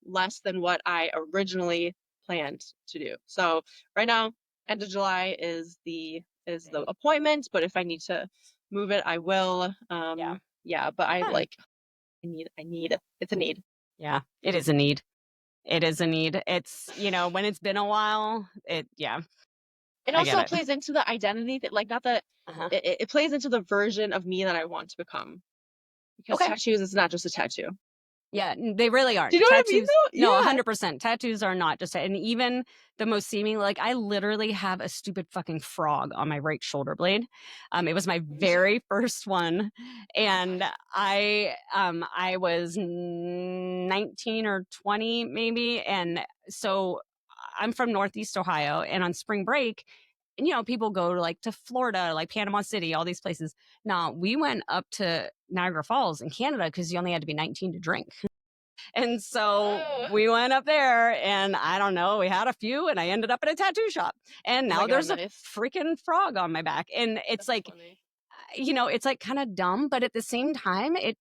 less than what I originally planned to do. So right now, end of July is the Right. appointment, but if I need to move it, I will. Yeah. Yeah, but I Fun. like, it's a need. Yeah. It is a need. It is a need. It's, when it's been a while, yeah, It I get also it. plays into the identity that, like, not that Uh-huh. it plays into the version of me that I want to become, because Okay. tattoos is not just a tattoo. Yeah, they really Do you aren't. know what I mean Tattoos, though? no, Yeah. 100%. Tattoos are not just, and even the most seeming, like, I literally have a stupid fucking frog on my right shoulder blade. It was my Me too. very first one, Oh my and gosh. I was 19 or 20 maybe, and so I'm from Northeast Ohio, and on spring break, people go to like to Florida, like Panama City, all these places. Now, we went up to Niagara Falls in Canada because you only had to be 19 to drink. And so Oh, we went up there, and I don't know, we had a few, and I ended up at a tattoo shop. And oh my now God, there's a nice. freaking frog on my back. And it's That's like, funny. it's like kind of dumb, but at the same time, it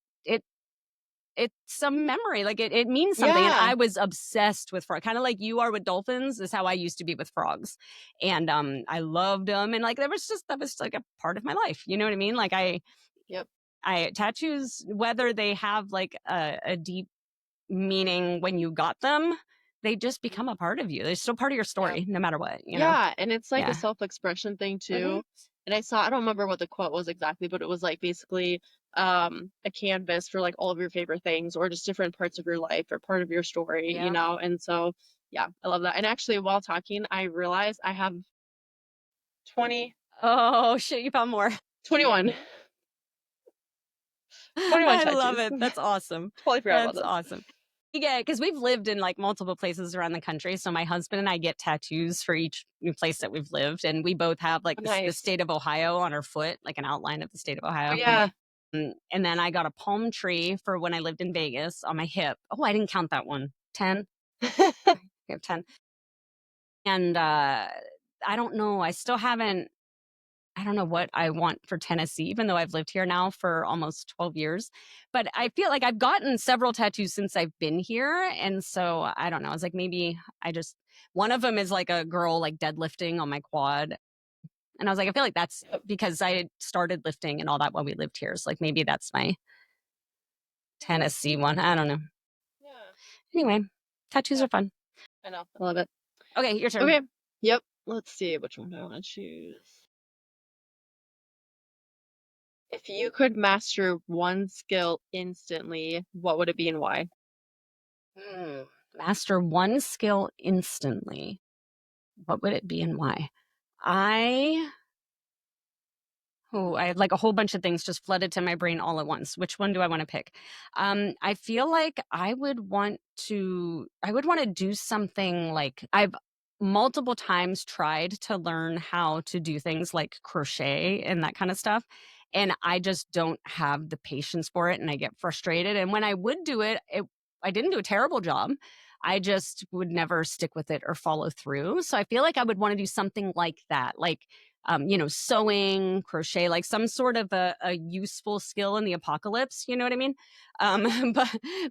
it's a memory. Like it means something. And Yeah. I was obsessed with frog, kind of like you are with dolphins, is how I used to be with frogs. And I loved them. And like that was like a part of my life. You know what I mean? Like Yep. I tattoos, whether they have like a deep meaning when you got them, they just Mhm. become a part of you. They're still part of your Yeah. story, no matter what. Yeah, and it's like a Yeah. self-expression thing Hmm. too. And I don't remember what the quote was exactly, but it was like basically a canvas for like all of your favorite things, or just different parts of your life or part of your story, Yeah. And so yeah, I love that. And actually while talking, I realized I have 20, Oh shit, you found more. 21, 21 I love tattoos. it. That's awesome. Totally forgot about That's them. awesome. Yeah, because we've lived in like multiple places around the country. So my husband and I get tattoos for each new place that we've lived, and we both have like Oh, the nice. state of Ohio on our foot, like an outline of the state of Oh Ohio. yeah. And then I got a palm tree for when I lived in Vegas on my hip. Oh, I didn't count that one. 10. I have 10. And I don't know. I don't know what I want for Tennessee, even though I've lived here now for almost 12 years. But I feel like I've gotten several tattoos since I've been here. And so I don't know. I was like, maybe one of them is like a girl like deadlifting on my quad. And I was like, I feel like that's Yep. because I had started lifting and all that while we lived here. So like maybe that's my Tennessee one. I don't know. Yeah. Anyway, tattoos Yeah. are fun. I know. I love it. Okay, your turn. Okay. Yep. Let's see which one do I want to choose. If you could master one skill instantly, what would it be and why? Master one skill instantly. What would it be and why? I I had like a whole bunch of things just flooded to my brain all at once. Which one do I want to pick? I feel like I would want to do something like I've multiple times tried to learn how to do things like crochet and that kind of stuff. And I just don't have the patience for it and I get frustrated. And when I would do it, I didn't do a terrible job. I just would never stick with it or follow through. So I feel like I would want to do something like that. Like sewing, crochet, like some sort of a useful skill in the apocalypse, you know what I mean?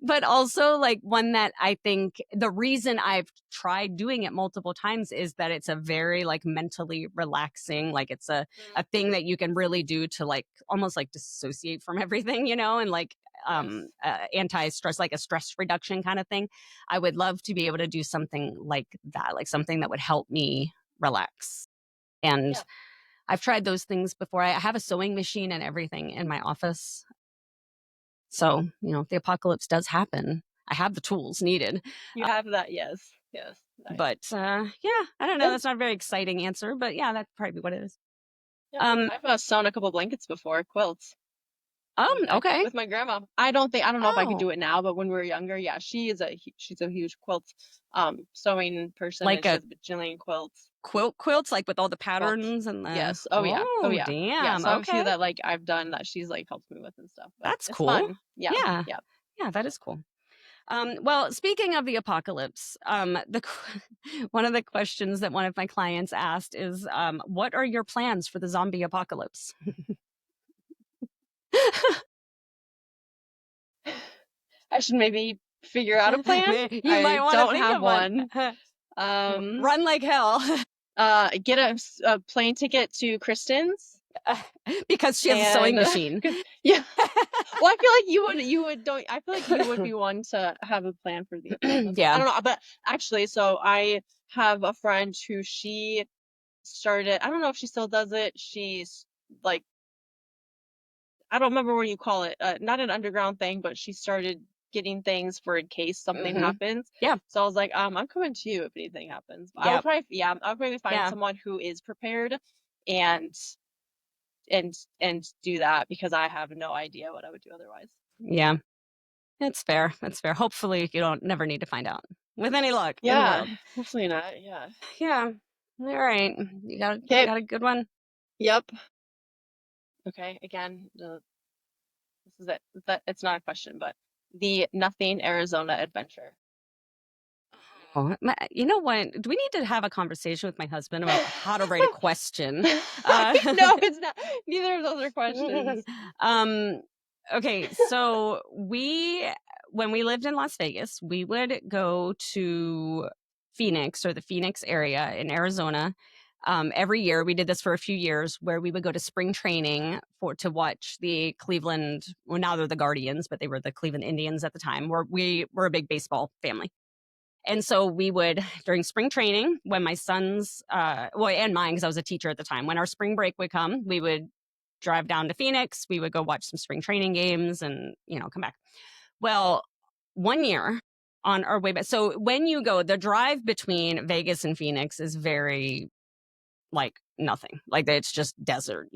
But also like one that I think the reason I've tried doing it multiple times is that it's a very like mentally relaxing, like it's a thing that you can really do to like almost like dissociate from everything, and like Yes. anti-stress, like a stress reduction kind of thing. I would love to be able to do something like that, like something that would help me relax. And Yeah. I've tried those things before. I have a sewing machine and everything in my office. So, if the apocalypse does happen, I have the tools needed. You have that. Yes. Yes. Nice. But yeah, I don't know. Good. That's not a very exciting answer, but yeah, that's probably what it is. Yeah. Um, I've sewn a couple blankets before, quilts. okay. With my grandma. I don't know if I could Oh, do it now, but when we were younger, yeah, she's a huge quilt sewing person, and like she a has a bajillion quilts. quilts, like with all the Quilts. patterns and the. Yes. Oh yeah. Oh Oh, yeah. Yeah. damn. So I have a few Okay. that like I've done that she's like helped me with and stuff, but That's it's cool. fun. Yeah. Yeah. Yeah. Yeah, that is cool. Well, speaking of the apocalypse, one of the questions that one of my clients asked is, "What are your plans for the zombie apocalypse?" I should maybe figure out a plan. You might I want to don't think have of one. one. Um, Run like hell, get a plane ticket to Kristin's because she has a sewing and machine. 'cause- yeah. Well, I feel like you would don't I feel like you would be one to have a plan for the apocalypse. I Yeah. don't know, but actually, so I have a friend who she started, I don't know if she still does it. She's like, I don't remember what you call it. Not an underground thing, but she started getting things for in case something Hmm. happens. Yeah. So I was like, I'm coming to you if anything happens. But I would Yeah. probably, yeah, I would probably find Yeah. someone who is prepared and and do that because I have no idea what I would do otherwise. Yeah. It's fair. That's fair. Hopefully, you don't never need to find out with any luck in the Yeah, world. hopefully not. Yeah. Yeah. All right. You Okay. got a good one. Yep. Okay. Again, this is it. It's not a question, but the Nothing Arizona adventure. Oh, you know what? Do we need to have a conversation with my husband about how to write a question? No, it's not. Neither of those are questions. um, okay, so when we lived in Las Vegas, we would go to Phoenix or the Phoenix area in Arizona. Every year, we did this for a few years, where we would go to spring training to watch the Cleveland. Well, now they're the Guardians, but they were the Cleveland Indians at the time. We were a big baseball family. And so we would, during spring training, when my son's, and mine, because I was a teacher at the time, when our spring break would come, we would drive down to Phoenix. We would go watch some spring training games and, come back. Well, one year on our way back. So when you go, the drive between Vegas and Phoenix is very like nothing. Like it's just desert,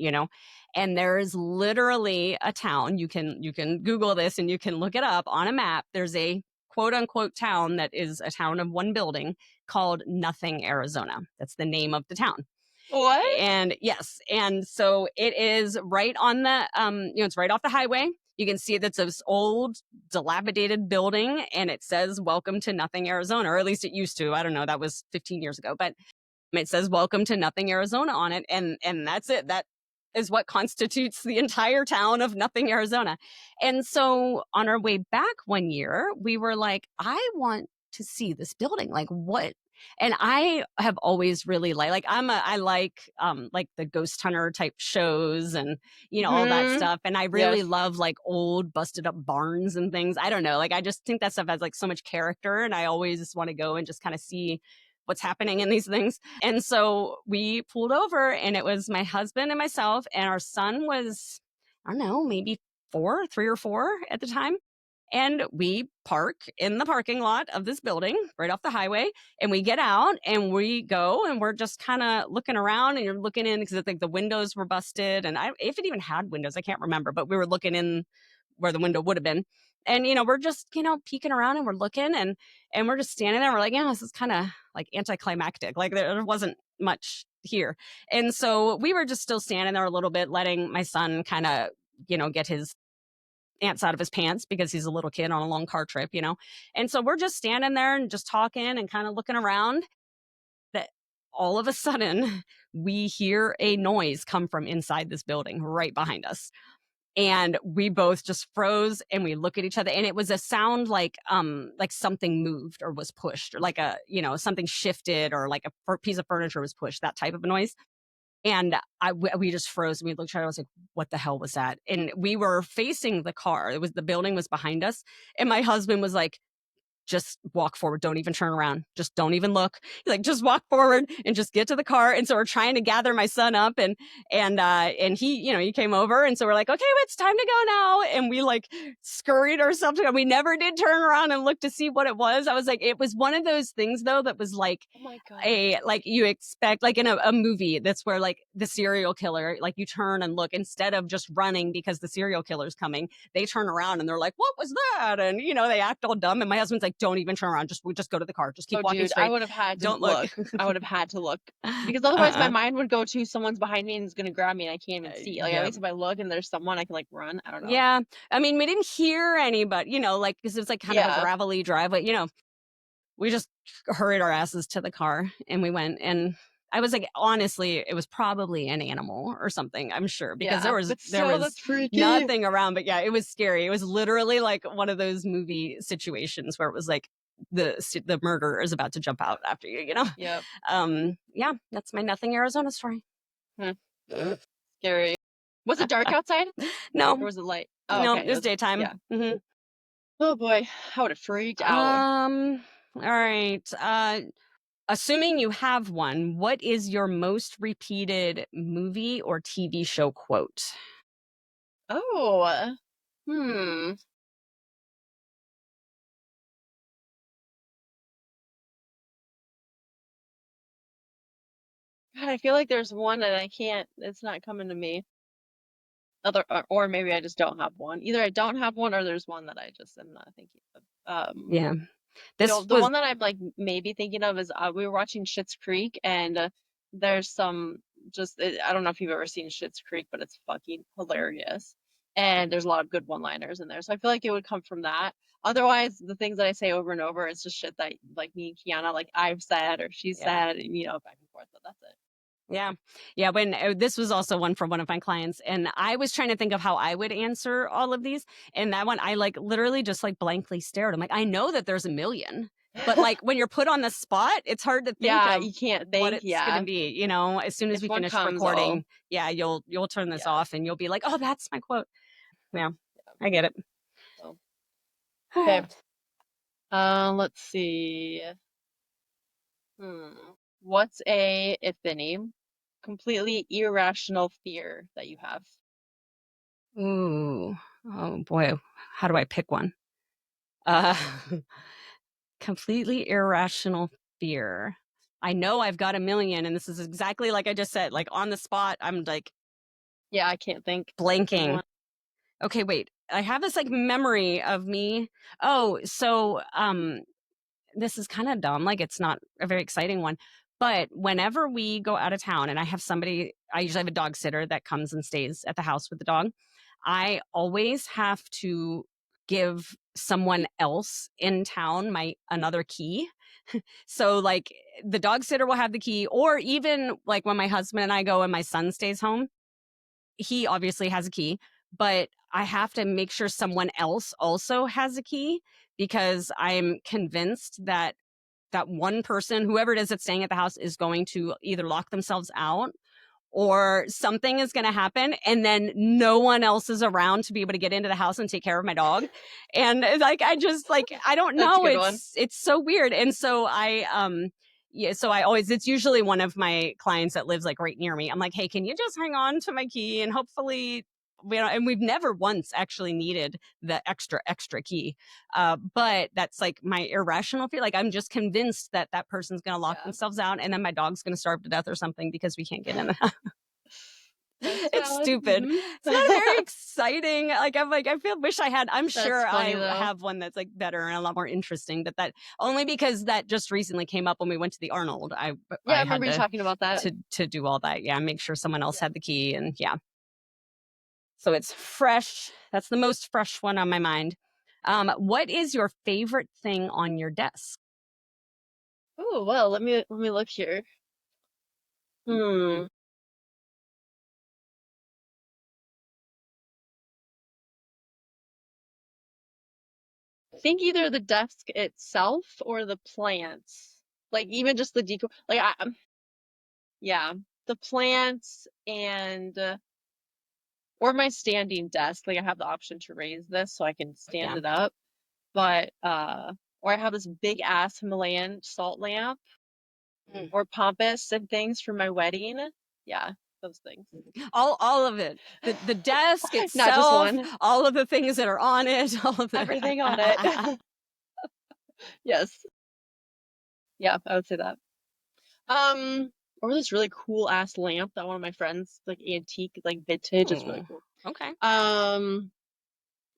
And there is literally a town. You can Google this and you can look it up on a map. There's a quote unquote town that is a town of one building called Nothing, Arizona. That's the name of the town. What? And yes, and so it is right on the it's right off the highway. You can see that's this old dilapidated building and it says welcome to Nothing, Arizona, or at least it used to. I don't know, that was 15 years ago, but it says welcome to Nothing, Arizona on it, and that's it. That is what constitutes the entire town of Nothing, Arizona. And so on our way back one year, we were like, I want to see this building. Like what? And I have always really I like the ghost hunter type shows and all that Mm-hmm. stuff. And I really Yes. love like old busted up barns and things. I don't know. Like I just think that stuff has like so much character and I always want to go and just kind of see what's happening in these things. And so we pulled over and it was my husband and myself and our son was, I don't know, maybe 3 or 4 at the time. And we park in the parking lot of this building right off the highway. And we get out and we go and we're just kind of looking around and you're looking in because I think the windows were busted. And if it even had windows, I can't remember, but we were looking in where the window would have been. And, we're just, peeking around and we're looking and we're just standing there. And we're like, yeah, this is kind of like anticlimactic. Like there wasn't much here. And so we were just still standing there a little bit, letting my son kind of, get his ants out of his pants because he's a little kid on a long car trip. And so we're just standing there and just talking and kind of looking around. That all of a sudden we hear a noise come from inside this building right behind us. And we both just froze and we look at each other, and it was a sound like something moved or was pushed, or like something shifted, or like a piece of furniture was pushed, that type of a noise. And we just froze and we looked at each other. I was like, what the hell was that? And we were facing the car. The building was behind us. And my husband was like, just walk forward. Don't even turn around. Just don't even look. He's like, just walk forward and just get to the car. And so we're trying to gather my son up, and he came over. And so we're like, okay, well, it's time to go now. And we like scurried ourselves. We never did turn around and look to see what it was. I was like, it was one of those things though, that was like, Oh my God. like you expect, like in a movie that's where like the serial killer, like you turn and look instead of just running because the serial killer's coming. They turn around and they're like, what was that? And they act all dumb. And my husband's like, don't even turn around. Just go to the car. Just keep walking straight. I would have had to Don't look. I would have had to look, because otherwise my mind would go to someone's behind me and is going to grab me and I can't even see. Like, at least if I look and there's someone, I can like run. I don't know. Yeah. I mean, we didn't hear anybody, like, because it was like kind of a gravelly driveway, we just hurried our asses to the car and we went. And I was like, honestly, it was probably an animal or something, I'm sure, because there was nothing around. But yeah, it was scary. It was literally like one of those movie situations where it was like the murderer is about to jump out after you, Yep. Yeah, that's my nothing Arizona story. Scary. Was it dark outside? No. Or was it light? Oh, no, okay. it was daytime. Yeah. Mm-hmm. Oh boy, I would have freaked out. All right. Assuming you have one, what is your most repeated movie or TV show quote? Oh, God, I feel like there's one that I can't, it's not coming to me. Or maybe I just don't have one. Either I don't have one or there's one that I just am not thinking of. Yeah. The one that I'm like maybe thinking of is we were watching Schitt's Creek, and there's some I don't know if you've ever seen Schitt's Creek, but it's fucking hilarious. And there's a lot of good one-liners in there. So I feel like it would come from that. Otherwise, the things that I say over and over, it's just shit that like me and Kiana, like I've said or she said, and back and forth, but that's it. Yeah. When this was also one from one of my clients, and I was trying to think of how I would answer all of these. And that one, I like literally just like blankly stared. I'm like, I know that there's a million, but like when you're put on the spot, it's hard to think of you can't think what it's going to be. As soon as we finish recording, you'll turn this off and you'll be like, oh, that's my quote. Yeah, I get it. So. Okay. Let's see. What's a, if any, completely irrational fear that you have? Ooh. Oh boy. How do I pick one? Completely irrational fear. I know I've got a million, and this is exactly like I just said, like on the spot, I'm like, yeah, I can't think. Blanking. Okay, wait. I have this like memory of me. Oh, so this is kind of dumb. Like it's not a very exciting one. But whenever we go out of town and I usually have a dog sitter that comes and stays at the house with the dog. I always have to give someone else in town another key. So like the dog sitter will have the key, or even like when my husband and I go and my son stays home, he obviously has a key, but I have to make sure someone else also has a key, because I'm convinced that one person, whoever it is that's staying at the house, is going to either lock themselves out or something is going to happen, and then no one else is around to be able to get into the house and take care of my dog. And like I just like I don't know, it's so weird. And so it's usually one of my clients that lives like right near me. I'm like, hey, can you just hang on to my key, and hopefully and we've never once actually needed the extra key. But that's like my irrational fear. Like I'm just convinced that person's going to lock themselves out, and then my dog's going to starve to death or something because we can't get in the house. It's stupid. It's not very exciting. Like wish I had. I'm sure I have one that's like better and a lot more interesting. But that only because that just recently came up when we went to the Arnold. I remember you talking about that to do all that. Yeah, make sure someone else had the key, and so it's fresh. That's the most fresh one on my mind. What is your favorite thing on your desk? Oh, well, let me look here. Hmm. I think either the desk itself or the plants. Like even just the decor. Like yeah, the plants and or my standing desk. Like I have the option to raise this so I can stand Yeah. it up. But or I have this big ass Himalayan salt lamp Mm. or pompous and things for my wedding. Yeah, those things. All of it. The desk Not just itself, one. all of the things that are on it, all of the Everything on it. Yes. Yeah, I would say that. Or this really cool ass lamp that one of my friends like antique, like vintage. It's really Mm, cool. okay.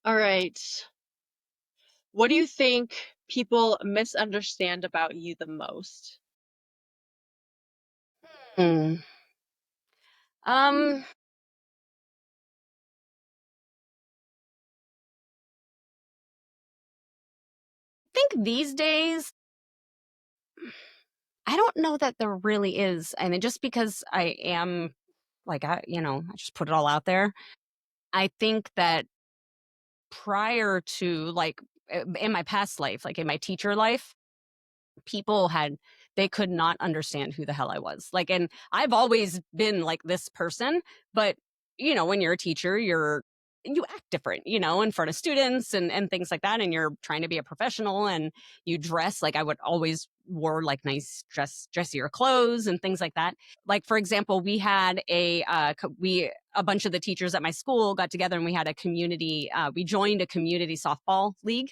All right. What do you think people misunderstand about you the most? Mm. Um, I think these days, I don't know that there really is. I mean, just because I am like, I just put it all out there. I think that prior to like in my past life, like in my teacher life, people had they could not understand who the hell I was. Like, and I've always been like this person, but when you're a teacher, you act different, in front of students and things like that. And you're trying to be a professional and you dress like I would always wore like nice dressier clothes and things like that. Like, for example, we had a bunch of the teachers at my school got together and we had we joined a community softball league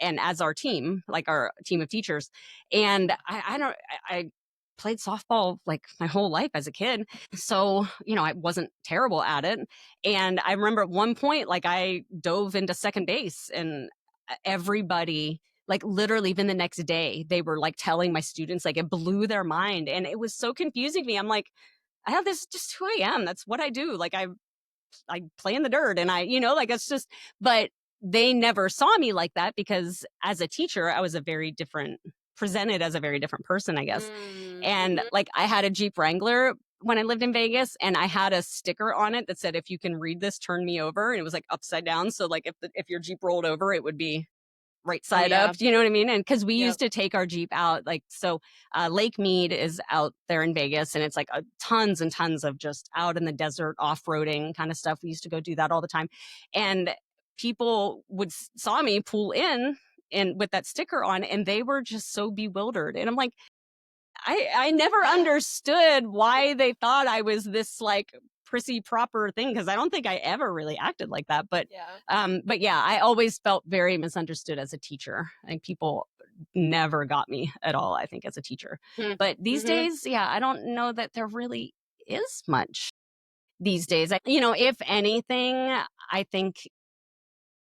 and as our team, like our team of teachers. And I played softball like my whole life as a kid. So, I wasn't terrible at it. And I remember at one point, like I dove into second base and everybody, like literally even the next day, they were like telling my students, like it blew their mind. And it was so confusing to me. I'm like, I have this just who I am. That's what I do. Like I play in the dirt and like it's just, but they never saw me like that because as a teacher, I was presented as a very different person, I guess. And Mm-hmm. like I had a Jeep Wrangler when I lived in Vegas and I had a sticker on it that said, if you can read this, turn me over. And it was like upside down. So like if your Jeep rolled over, it would be right Oh side yeah. up. Do you know what I mean? And because we Yep. used to take our Jeep out, like, so Lake Mead is out there in Vegas and it's like tons and tons of just out in the desert off-roading kind of stuff. We used to go do that all the time. And people saw me pull in and with that sticker on and they were just so bewildered. And I'm like, I never understood why they thought I was this like prissy proper thing because I don't think I ever really acted like that. Yeah. But yeah, I always felt very misunderstood as a teacher. I think people never got me at all, I think, as a teacher. But these Mm-hmm. days, yeah, I don't know that there really is much these days. If anything, I think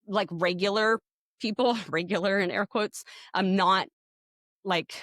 like regular people, regular in air quotes, I'm not like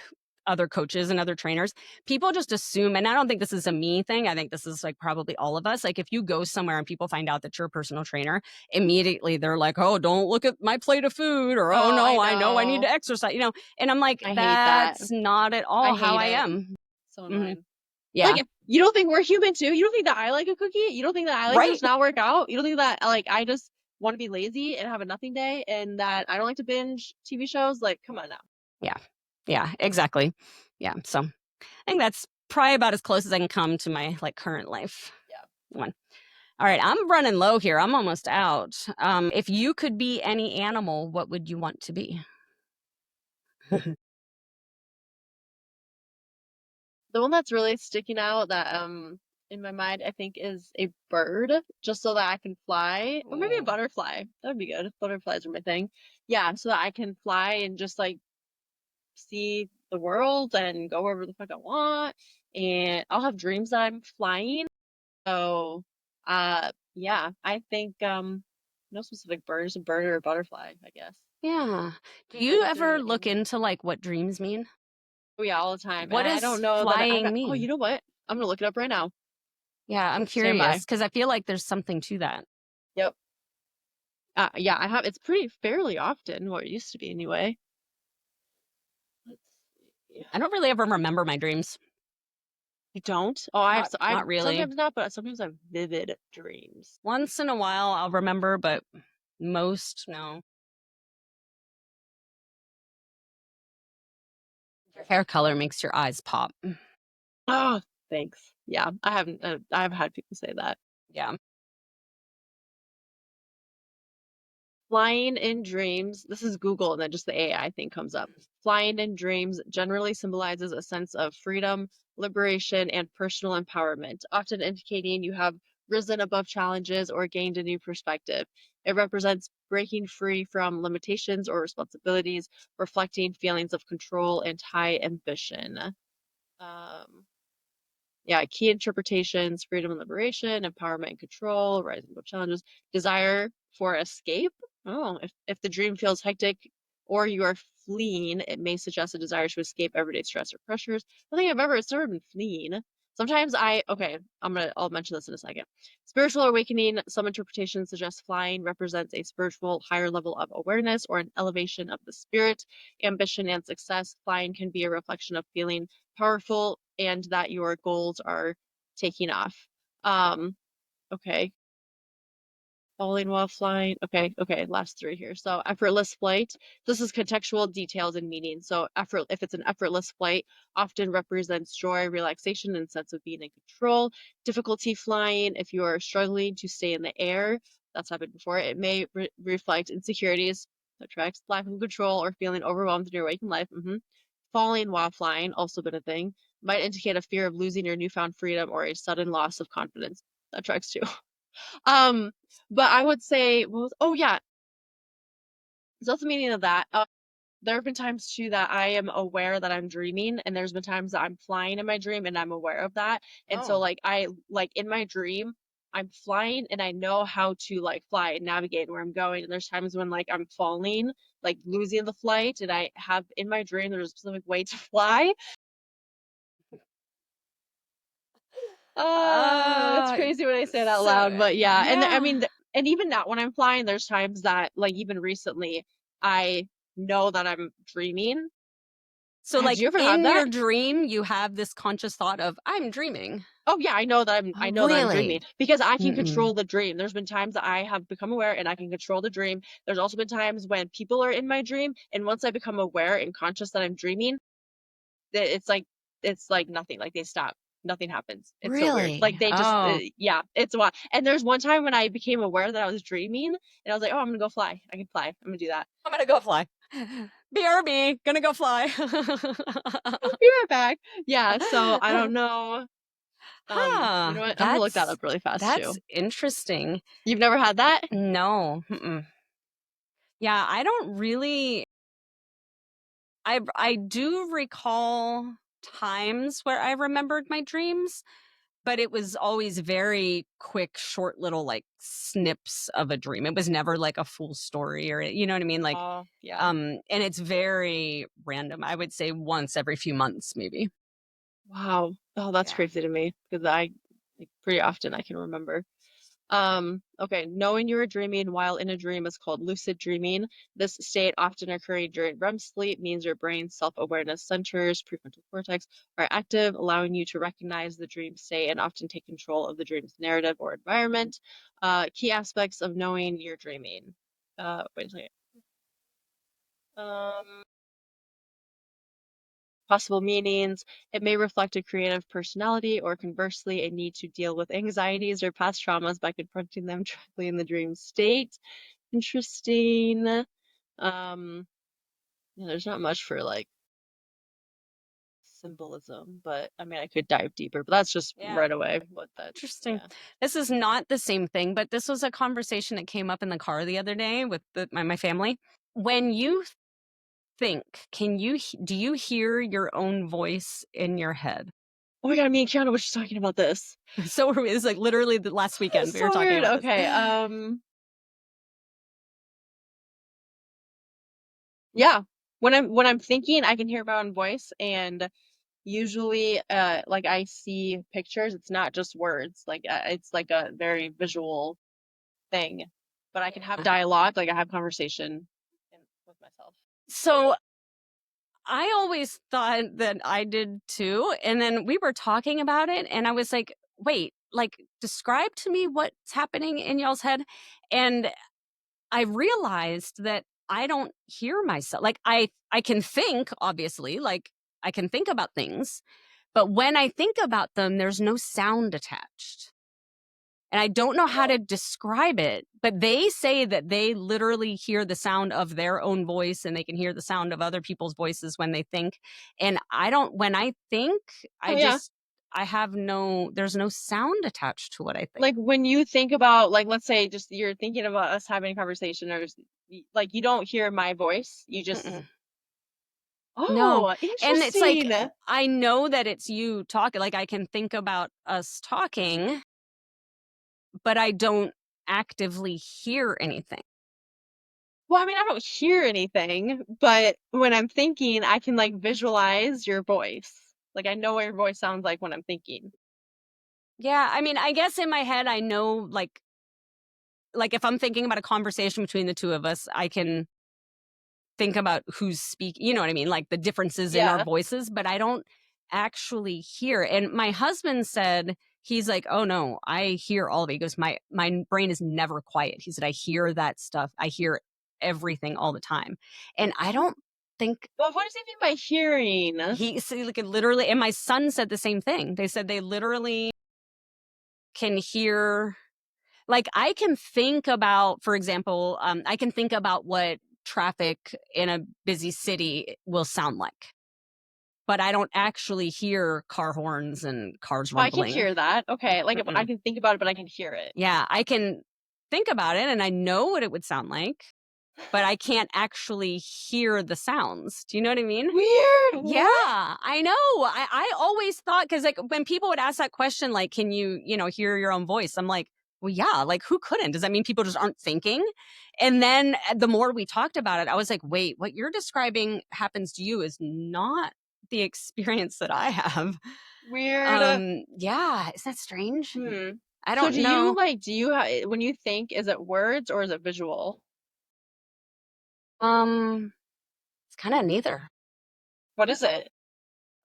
other coaches and other trainers, people just assume, and I don't think this is a me thing. I think this is like probably all of us. Like if you go somewhere and people find out that you're a personal trainer, immediately they're like, oh, don't look at my plate of food, or oh Oh, I no, I know I need know. to exercise. And I'm like, I hate that. that's not at I all how hate I it. am. So Hmm. annoying. Yeah. Like, you don't think we're human too? You don't think that I like a cookie? You don't think that I like to Right. just not work out? You don't think that like I just want to be lazy and have a nothing day and that I don't like to binge TV shows? Like, come on now. Yeah. Yeah, exactly. Yeah. So I think that's probably about as close as I can come to my like current life Yeah. one. All right, I'm running low here. I'm almost out. If you could be any animal, what would you want to be? The one that's really sticking out that in my mind I think is a bird, just so that I can fly. Or maybe a Oh. butterfly. That would be good. Butterflies are my thing. Yeah, so that I can fly and just like see the world and go wherever the fuck I want. And I'll have dreams that I'm flying. So yeah, I think no specific bird, just a bird or a butterfly, I guess. Yeah. Do If I you consider ever it an look animal. into like what dreams mean? Oh yeah, all the time. What And I does don't know that I'm flying oh, you mean? know what? I'm gonna look it up right now. Yeah, I'm Stand curious by. because I feel like there's something to that. Yep. Yeah, I have it's pretty fairly often, or it used to be anyway. Let's see. I don't really ever remember my dreams. You don't? Oh, I Not really. sometimes not, but sometimes I have vivid dreams. Once in a while I'll remember, but most no. Your hair color makes your eyes pop. Oh, thanks. Yeah, I haven't. I've had people say that. Yeah. Flying in dreams, this is Google, and then just the AI thing comes up. Flying in dreams generally symbolizes a sense of freedom, liberation, and personal empowerment, often indicating you have risen above challenges or gained a new perspective. It represents breaking free from limitations or responsibilities, reflecting feelings of control and high ambition. Um, yeah, key interpretations, freedom and liberation, empowerment and control, rising above challenges, desire for escape. Oh, if the dream feels hectic or you are fleeing, it may suggest a desire to escape everyday stress or pressures. I think I've ever, it's never been fleeing. Sometimes okay, I'll mention this in a second. Spiritual awakening, some interpretations suggest flying represents a spiritual higher level of awareness or an elevation of the spirit. Ambition and success, flying can be a reflection of feeling powerful and that your goals are taking off. Um, okay. Falling while flying. Okay, last three here. So effortless flight. This is contextual details and meaning. So if it's an effortless flight, often represents joy, relaxation, and sense of being in control. Difficulty flying, if you are struggling to stay in the air, that's happened before. It may reflect insecurities, that tracks, lack of control, or feeling overwhelmed in your waking life. Falling while flying, also been a thing, might indicate a fear of losing your newfound freedom or a sudden loss of confidence. That tracks too. Um, but I would say, oh yeah, there's also meaning of that. There have been times too that I am aware that I'm dreaming, and there's been times that I'm flying in my dream and I'm aware of that. And so Oh. like in my dream, I'm flying and I know how to like fly and navigate where I'm going. And there's times when like I'm falling, like losing the flight, and I have in my dream there's a specific way to fly. It's Uh, crazy when I say it out so loud, but yeah. And I yeah. mean, and even that when I'm flying, there's times that, like, even recently, I know that I'm dreaming. So Have like you ever had in that? your dream, you have this conscious thought of I'm dreaming. Oh yeah, I Oh, know that I'm dreaming really? because I can Mm-mm. control the dream. There's been times that I have become aware and I can control the dream. There's also been times when people are in my dream, and once I become aware and conscious that I'm dreaming, that it's like nothing. Like they stop. Nothing happens. It's so weird. Like Really? they just Oh, yeah, it's wild. And there's one time when I became aware that I was dreaming, and I was like, "Oh, I'm gonna go fly. I can fly. I'm gonna do that." I'm gonna go fly. BRB, gonna go fly. I'll be right back. Yeah, so I don't know. You Huh. know what? I'm gonna look that up really fast That's too. interesting. You've never had that? No. Mm-mm. Yeah, I don't really. I do recall times where I remembered my dreams, but it was always very quick, short little like snips of a dream. It was never like a full story or you know what I mean? Like, Oh, yeah. and it's very random. I would say once every few months, maybe. Wow. Oh, that's Yeah. crazy to me because I like pretty often I can remember. Okay, knowing you are dreaming while in a dream is called lucid dreaming. This state, often occurring during REM sleep, means your brain's self-awareness centers, prefrontal cortex, are active, allowing you to recognize the dream state and often take control of the dream's narrative or environment. Key aspects of knowing you're dreaming. Wait a second. Um, Possible meanings. It may reflect a creative personality or conversely, a need to deal with anxieties or past traumas by confronting them directly in the dream state. Interesting. Yeah, there's not much for like symbolism, but I mean, I could dive deeper, but that's just Yeah. right away what that, Interesting. yeah. This is not the same thing, but this was a conversation that came up in the car the other day with my family. When you think, do you hear your own voice in your head? Oh my God, me and Kiana was just talking about this. So it's like literally the last weekend we were So talking weird. about this. Okay. Yeah. When I'm thinking, I can hear my own voice, and usually like I see pictures. It's not just words. Like it's like a very visual thing. But I can have Yeah. dialogue, like I have conversation with myself. So I always thought that I did too. And then we were talking about it, and I was like, wait, like, describe to me what's happening in y'all's head. And I realized that I don't hear myself. Like, I can think, obviously, like, I can think about things, but when I think about them, there's no sound attached. And I don't know how to describe it, but they say that they literally hear the sound of their own voice, and they can hear the sound of other people's voices when they think. And I don't, when I think, Oh yeah. I have no, there's no sound attached to what I think. Like when you think about, like, let's say just you're thinking about us having a conversation, or like you don't hear my voice, you just, Mm-mm. No. oh, And it's like, interesting. I know that it's you talking, like I can think about us talking, but I don't actively hear anything. Well, I mean, I don't hear anything, but when I'm thinking, I can like visualize your voice. Like I know what your voice sounds like when I'm thinking. Yeah, I mean, I guess in my head I know, like if I'm thinking about a conversation between the two of us, I can think about who's speaking, you know what I mean? Like the differences in our Yeah. voices, but I don't actually hear. And my husband said, he's like, "Oh no, I hear all of it." He goes, My brain is never quiet." He said, "I hear that stuff. I hear everything all the time." And I don't think Well, what does he mean by hearing? he said, like, literally, and my son said the same thing. They said they literally can hear. Like, I can think about, for example, I can think about what traffic in a busy city will sound like, but I don't actually hear car horns and cars Oh, I can rumbling. hear that. Okay, like I Mm-mm. can think about it, but I can hear it. Yeah, I can think about it and I know what it would sound like, but I can't actually hear the sounds. Do you know what I mean? Weird. Yeah, What? I know. I always thought, because like when people would ask that question, like, can you, hear your own voice? I'm like, well, yeah, like who couldn't? Does that mean people just aren't thinking? And then the more we talked about it, I was like, wait, what you're describing happens to you is not the experience that I have. Weird. Yeah, is that strange? Hmm. I So don't do you know. like, when you think, is it words or is it visual? It's kind of neither. What is it?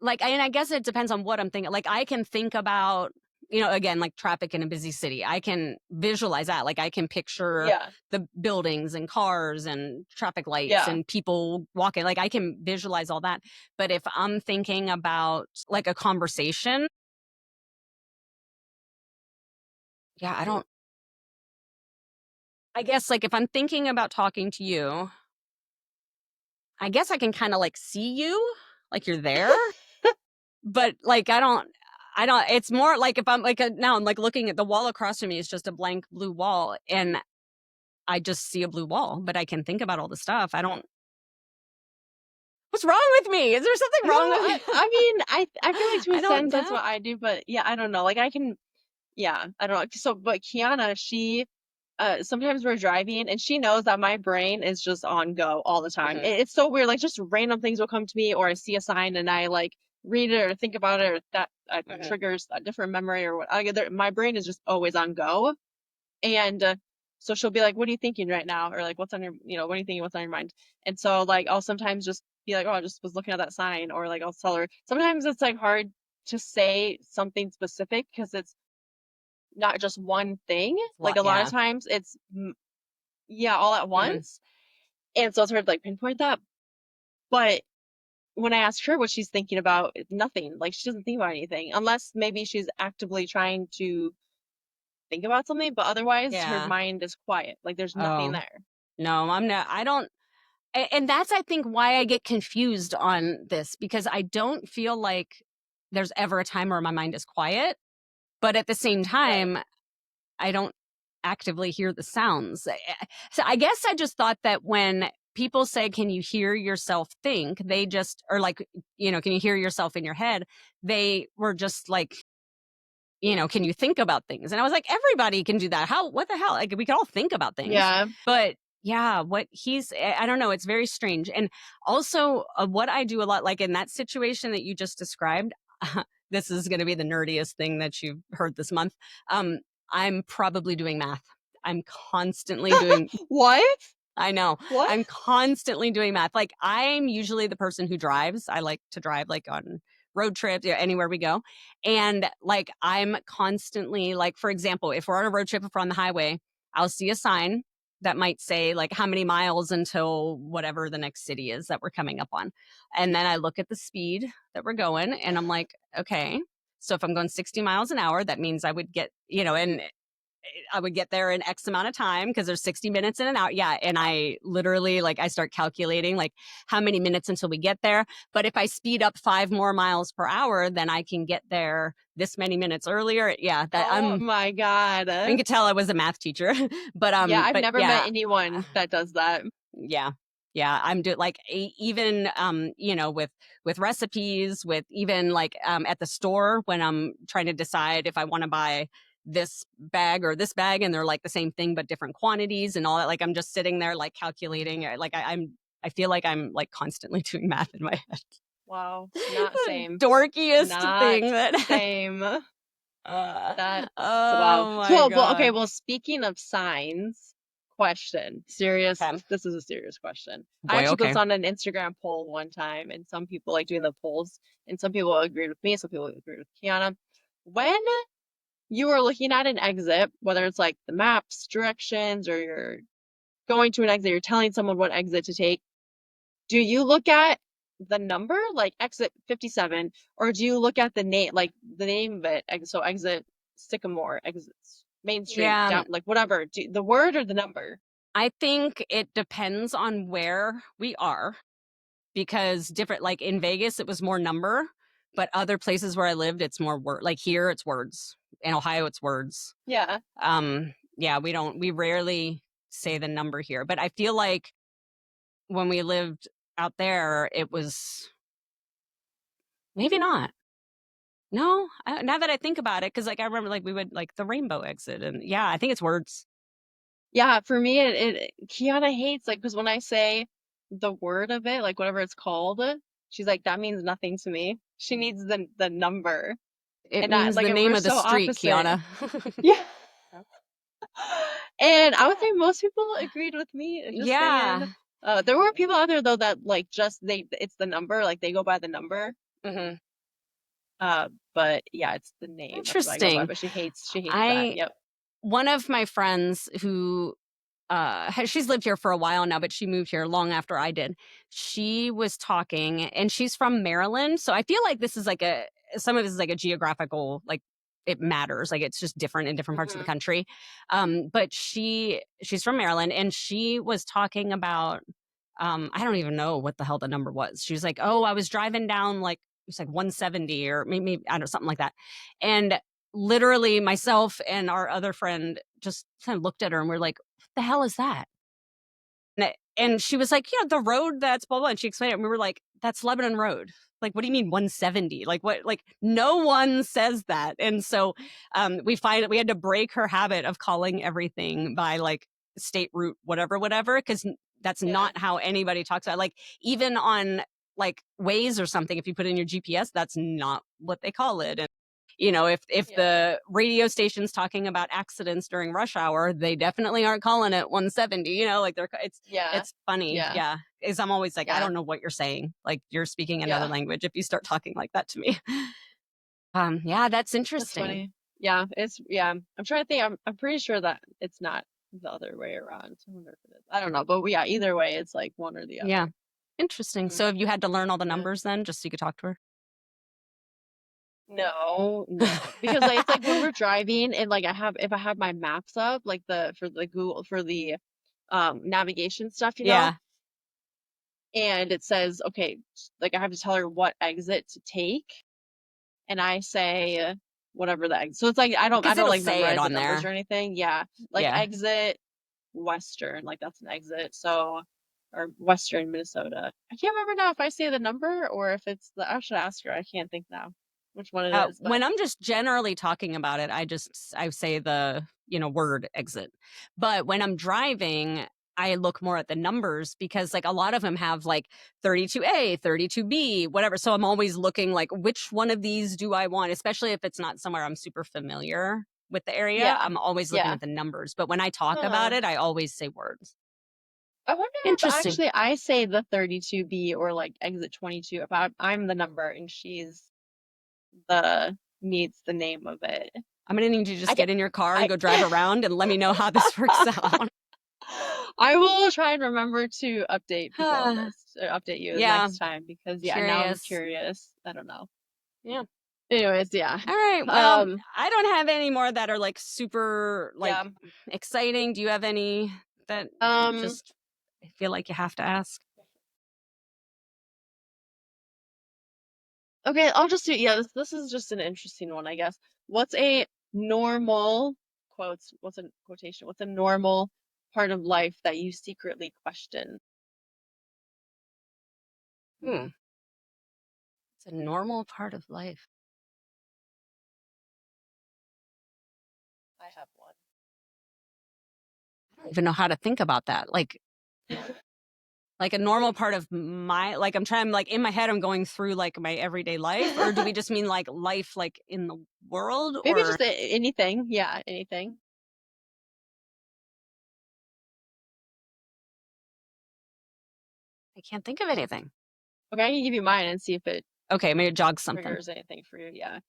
Like, and I guess it depends on what I'm thinking. Like, I can think about, again, like traffic in a busy city. I can visualize that. Like, I can picture Yeah. the buildings and cars and traffic lights Yeah. and people walking. Like, I can visualize all that. But if I'm thinking about like a conversation, yeah, I guess like if I'm thinking about talking to you, I guess I can kind of like see you, like you're there. But like I don't, it's more like if I'm like now I'm like looking at the wall across from me is just a blank blue wall, and I just see a blue wall, but I can think about all the stuff. I don't, what's wrong with me? Is there something No, wrong with me? I mean, I feel like to a I don't sense that's know. what I do, but yeah, I don't know. Like I can, yeah, I don't know. So, but Kiana, she, sometimes we're driving and she knows that my brain is just on go all the time. Mhm, It's so weird. Like just random things will come to me, or I see a sign and I like read it or think about it, or that mhm. triggers a different memory or what. My brain is just always on go. And so she'll be like, "What are you thinking right now?" Or like, "What's on your, what are you thinking? What's on your mind?" And so like I'll sometimes just be like, "Oh, I just was looking at that sign," or like I'll tell her. Sometimes it's like hard to say something specific because it's not just one thing. Like a lot of Yeah. times it's yeah, all at Mhm. once. And so it's hard to like pinpoint that. But when I ask her what she's thinking about, nothing. Like she doesn't think about anything unless maybe she's actively trying to think about something, but otherwise her Yeah. mind is quiet. Like there's nothing Oh, there. no, I'm not, I don't, and that's, I think, why I get confused on this, because I don't feel like there's ever a time where my mind is quiet, but at the same Right. time, I don't actively hear the sounds. So I guess I just thought that when people say, "Can you hear yourself think?" They just or like, "Can you hear yourself in your head?" They were just like, "Can you think about things?" And I was like, "Everybody can do that. How? What the hell? Like, we can all think about things." Yeah. But yeah, what I don't know. It's very strange. And also, what I do a lot, like in that situation that you just described, this is going to be the nerdiest thing that you've heard this month. Um, I'm probably doing math. I'm constantly doing What? I know. What? I'm constantly doing math. Like, I'm usually the person who drives. I like to drive, like, on road trips, anywhere we go. And, like, I'm constantly, like, for example, if we're on a road trip, if we're on the highway, I'll see a sign that might say, like, how many miles until whatever the next city is that we're coming up on. And then I look at the speed that we're going, and I'm like, okay. So if I'm going 60 miles an hour, that means I would get, and I would get there in X amount of time because there's 60 minutes in and out. Yeah. And I literally, like, I start calculating, like, how many minutes until we get there. But if I speed up 5 more miles per hour, then I can get there this many minutes earlier. Yeah. Oh my God. You could tell I was a math teacher, Yeah, I've but never met yeah, anyone that does that. yeah. Yeah, I'm doing, like, even with recipes, with even, like, at the store when I'm trying to decide if I want to buy this bag or this bag, and they're like the same thing but different quantities and all that. Like, I'm just sitting there, like, calculating. Like, I feel like I'm, like, constantly doing math in my head. Wow. Not same. Dorkiest Not thing that. same. That's wow. Oh my So, well, okay. god. Well, speaking of signs, question. Serious. Okay, This is a serious question. I boy. actually put Okay. this on an Instagram poll one time, and some people like doing the polls, and some people agreed with me, some people agreed with Kiana. When you are looking at an exit, whether it's like the maps, directions, or you're going to an exit, you're telling someone what exit to take, do you look at the number, like exit 57, or do you look at the name, like the name of it? So exit Sycamore, exit Main Street, Yeah, down, like whatever. The word or the number? I think it depends on where we are, because different, like, in Vegas, it was more number, but other places where I lived, it's more word. Like, here, it's words. In Ohio, it's words. Yeah. Yeah, we rarely say the number here, but I feel like when we lived out there, it was maybe not. No, now that I think about it, because, like, I remember, like, we would, like, the rainbow exit, and yeah, I think it's words. Yeah, for me, Kiana hates, like, because when I say the word of it, like whatever it's called, she's like, that means nothing to me. She needs the number. It And I means like, the and name we're of the so street, opposite. Kiana. Yeah. And I would say most people agreed with me. Just saying. Yeah. There were people out there though that like just it's the number, like they go by the number. Hmm. But yeah, it's the name. That's what I go by. Interesting. But she hates that. I Yep. One of my friends who she's lived here for a while now, but she moved here long after I did. She was talking, and she's from Maryland, so I feel like this is like some of this is like a geographical, like, it matters, like, it's just different in different parts of the Hmm. country. But she's from Maryland, and she was talking about, I don't even know what the hell the number was. She was like, oh, I was driving down, like, it was like 170, or maybe, I don't know, something like that. And literally, myself and our other friend just kind of looked at her, and we're like, what the hell is that? And she was like, yeah, the road that's blah, blah. And she explained it. And we were like, that's Lebanon Road. Like, what do you mean 170? Like, what? Like, no one says that. And so we find that we had to break her habit of calling everything by, like, state route, whatever, because that's Yeah. not how anybody talks about it. Like, even on, like, Waze or something, if you put in your GPS, that's not what they call it. And if Yeah. the radio station's talking about accidents during rush hour, they definitely aren't calling it 170. Like, Yeah. it's funny, Yeah. yeah. Is I'm always like, I Yeah. don't know what you're saying. Like, you're speaking another Yeah. language if you start talking like that to me. Yeah, that's That's interesting. funny. Yeah. I'm trying to think. I'm pretty sure that it's not the other way around. I wonder if it is. I don't know, but yeah, either way, it's like one or the Yeah, other. interesting. Mhm. So have you had to learn all the Yeah. numbers then, just so you could talk to her? No, no, because like, it's like when we're driving and like if I have my maps up, like the for the Google for the navigation stuff, Yeah. and it says okay, like I have to tell her what exit to take, and I say whatever the exit. So it's like I Because don't it'll like say it memorize the on numbers or there. anything. Yeah, like Yeah. exit Western, like that's an exit. So or Western Minnesota. I can't remember now if I say the number or if it's the. I should ask her. I can't think now which one it is, but When I'm just generally talking about it, I say the, word exit. But when I'm driving, I look more at the numbers, because, like, a lot of them have, like, 32A, 32B, whatever. So I'm always looking, like, which one of these do I want, especially if it's not somewhere I'm super familiar with the area. yeah, I'm always looking yeah. at the numbers. But when I talk about Huh. it, I always say words. I wonder if Interesting. actually I say the 32B or like exit 22 if I'm the number and she's the needs the name of it. I'm gonna need you to I just get get in your car and I go drive around and let me know how this works out. I will try and remember to update people on this, or update you Yeah, next time because yeah, now I'm curious. curious. I don't know. Yeah. Anyways, yeah. All right. Well, Um, I don't have any more that are like super yeah. like exciting. Do you have any that you Um, just feel like you have to ask? okay, I'll just do yeah, this is just an interesting one, I guess. What's a normal quotes, what's a quotation? What's a normal part of life that you secretly question? Hmm. It's a normal part of life. I have I don't even know how to think about that. one. Like a normal part of my like I'm trying like in my head I'm going through like my everyday life, or do we just mean like life like in the world, Maybe or just anything. Yeah, anything. I can't think of anything. Okay, I can give you mine and see if it Okay, maybe jog something. triggers anything for you. Yeah.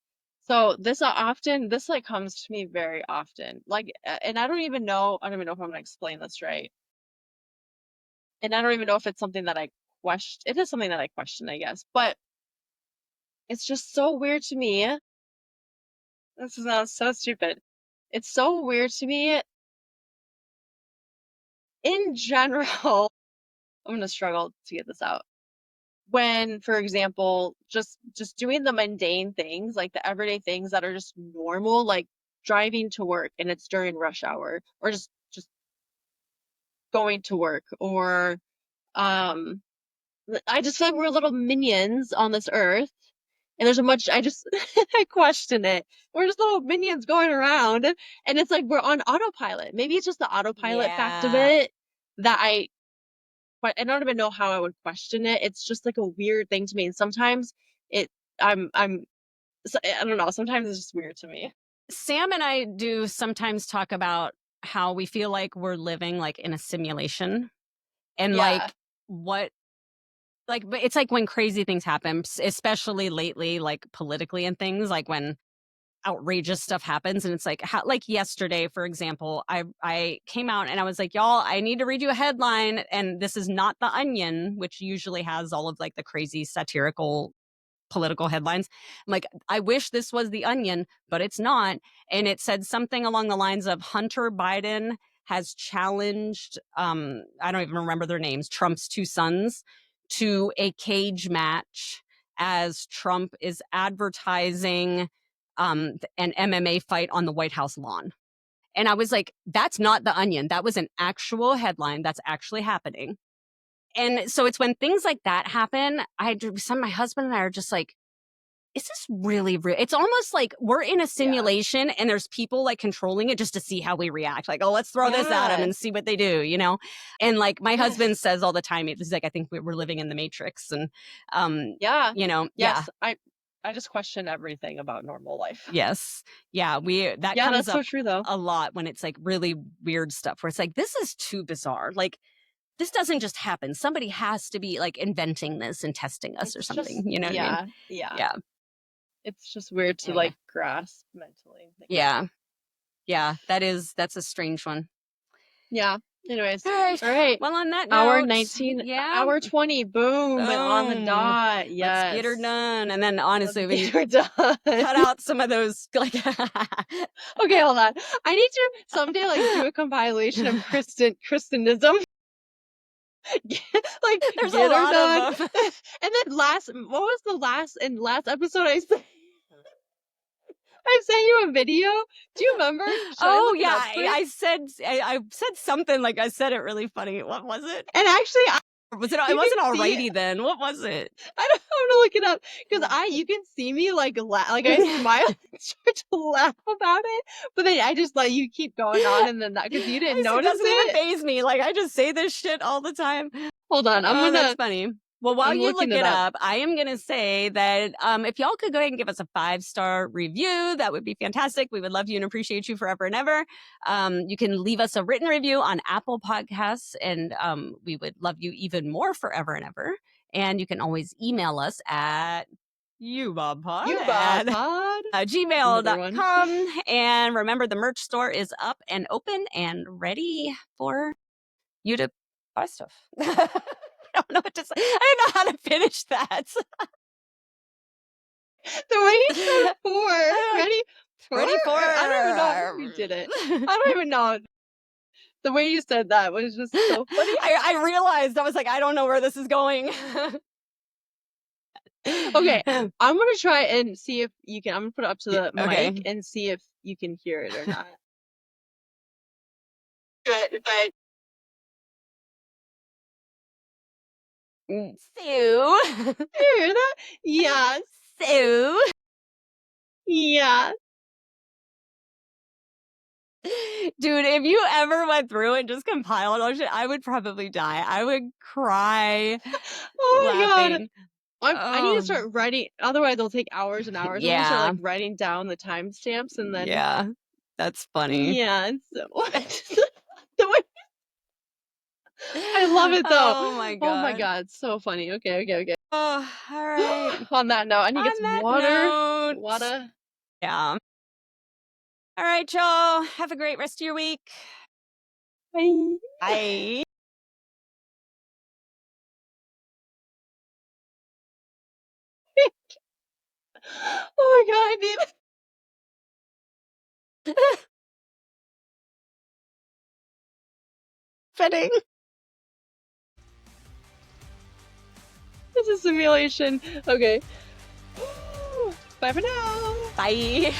So this like comes to me very often. Like, and I don't even know if I'm gonna explain this right. And I don't even know if it's something that I question. It is something that I question, I guess. But it's just so weird to me. This is so stupid. It's so weird to me in general. I'm gonna struggle to get this out. When, for example, just doing the mundane things, like the everyday things that are just normal, like driving to work and it's during rush hour, or just going to work, or um I just feel like we're little minions on this earth, and there's a much I just I question it. We're just little minions going around, and it's like we're on autopilot. Maybe it's just the autopilot fact of Yeah. it that but I don't even know how I would question it. It's just like a weird thing to me. And sometimes it, I'm, I don't know. Sometimes it's just weird to me. Sam and I do sometimes talk about how we feel like we're living like in a simulation, and Yeah. like what but it's like when crazy things happen, especially lately, like politically and things, like when outrageous stuff happens, and it's like how, like yesterday for example, I came out and I was like, y'all, I need to read you a headline, and this is not the Onion, which usually has all of like the crazy satirical political headlines. I'm like, I wish this was the Onion, but it's not. And it said something along the lines of Hunter Biden has challenged, I don't even remember their names, Trump's two sons, to a cage match as Trump is advertising an MMA fight on the White House lawn. And I was like, that's not the Onion. That was an actual headline that's actually happening. And so it's when things like that happen, my husband and I are just like, is this really real? It's almost like we're in a Yeah. simulation and there's people like controlling it just to see how we react. Like, oh, let's throw this at them Yeah. and see what they do, you know? And like my husband Yes. says all the time, he's like, I think we're living in the Matrix. And, Yeah. yeah, Yes. I just question everything about normal life. yes. Yeah, that Yeah, comes that's so up true though. a lot when it's like really weird stuff where it's like, this is too bizarre. Like, this doesn't just happen. Somebody has to be like inventing this and testing us or It's just, something. You know what I mean? yeah. Yeah. Yeah. It's just weird to Anyway. like grasp mentally and think Yeah. about. Yeah. That's a strange one. Yeah. Anyways. All right. All right. Well, on that Hour note, 19, yeah, hour 20. Boom. On the boom. dot. Let's get her Yes. done. And then Let's honestly, when you get her done. cut out some of those like Okay, hold on. I need to someday like do a compilation of Kristinism. Like there's a get her lot done. of them. And then what was the last episode I sent you a video? Do you remember? Should I Oh look it yeah, up quick? I said something like I said it really funny. What was it? And actually Or was it? It you can wasn't see alrighty then. What was it? I don't want to look it up because you can see me like like I smile and start to laugh about it, but then I just let you keep going on and then that because you didn't It notice doesn't even it. faze me. Like I just say this shit all the time. Hold on, I'm Oh, that's gonna funny. Well, while I'm you look looking it it up. up, I am going to say that if y'all could go ahead and give us a 5-star review, that would be fantastic. We would love you and appreciate you forever and ever. You can leave us a written review on Apple Podcasts, and we would love you even more forever and ever. And you can always email us at youbobpod YouBobPod. Another one. gmail.com. And remember, the merch store is up and open and ready for you to buy stuff. I don't know what to say. I don't know how to finish that. The way you said four. Ready? Ready for? I don't even know how you did it. I don't even know. The way you said that was just so funny. I realized, I was like, I don't know where this is going. Okay, I'm gonna try and see if you can. I'm gonna put it up to the Okay. mic and see if you can hear it or not. But Sue. hear that? Yes. Sue. Yeah. Dude, if you ever went through and just compiled all shit, I would probably die. I would cry Oh my laughing. God. I need to start writing. Otherwise, it'll take hours and hours. I'm gonna start like writing down the timestamps and then. Yeah, that's funny. Yeah. So the way. I love it though. Oh my God. Oh my God. It's so funny. Okay. Oh, all right. On that note, I need to get some water. Water. Yeah. All right, y'all. Have a great rest of your week. Bye. Bye. Oh my God, I need Fitting. This is simulation. Okay. Bye for now. Bye.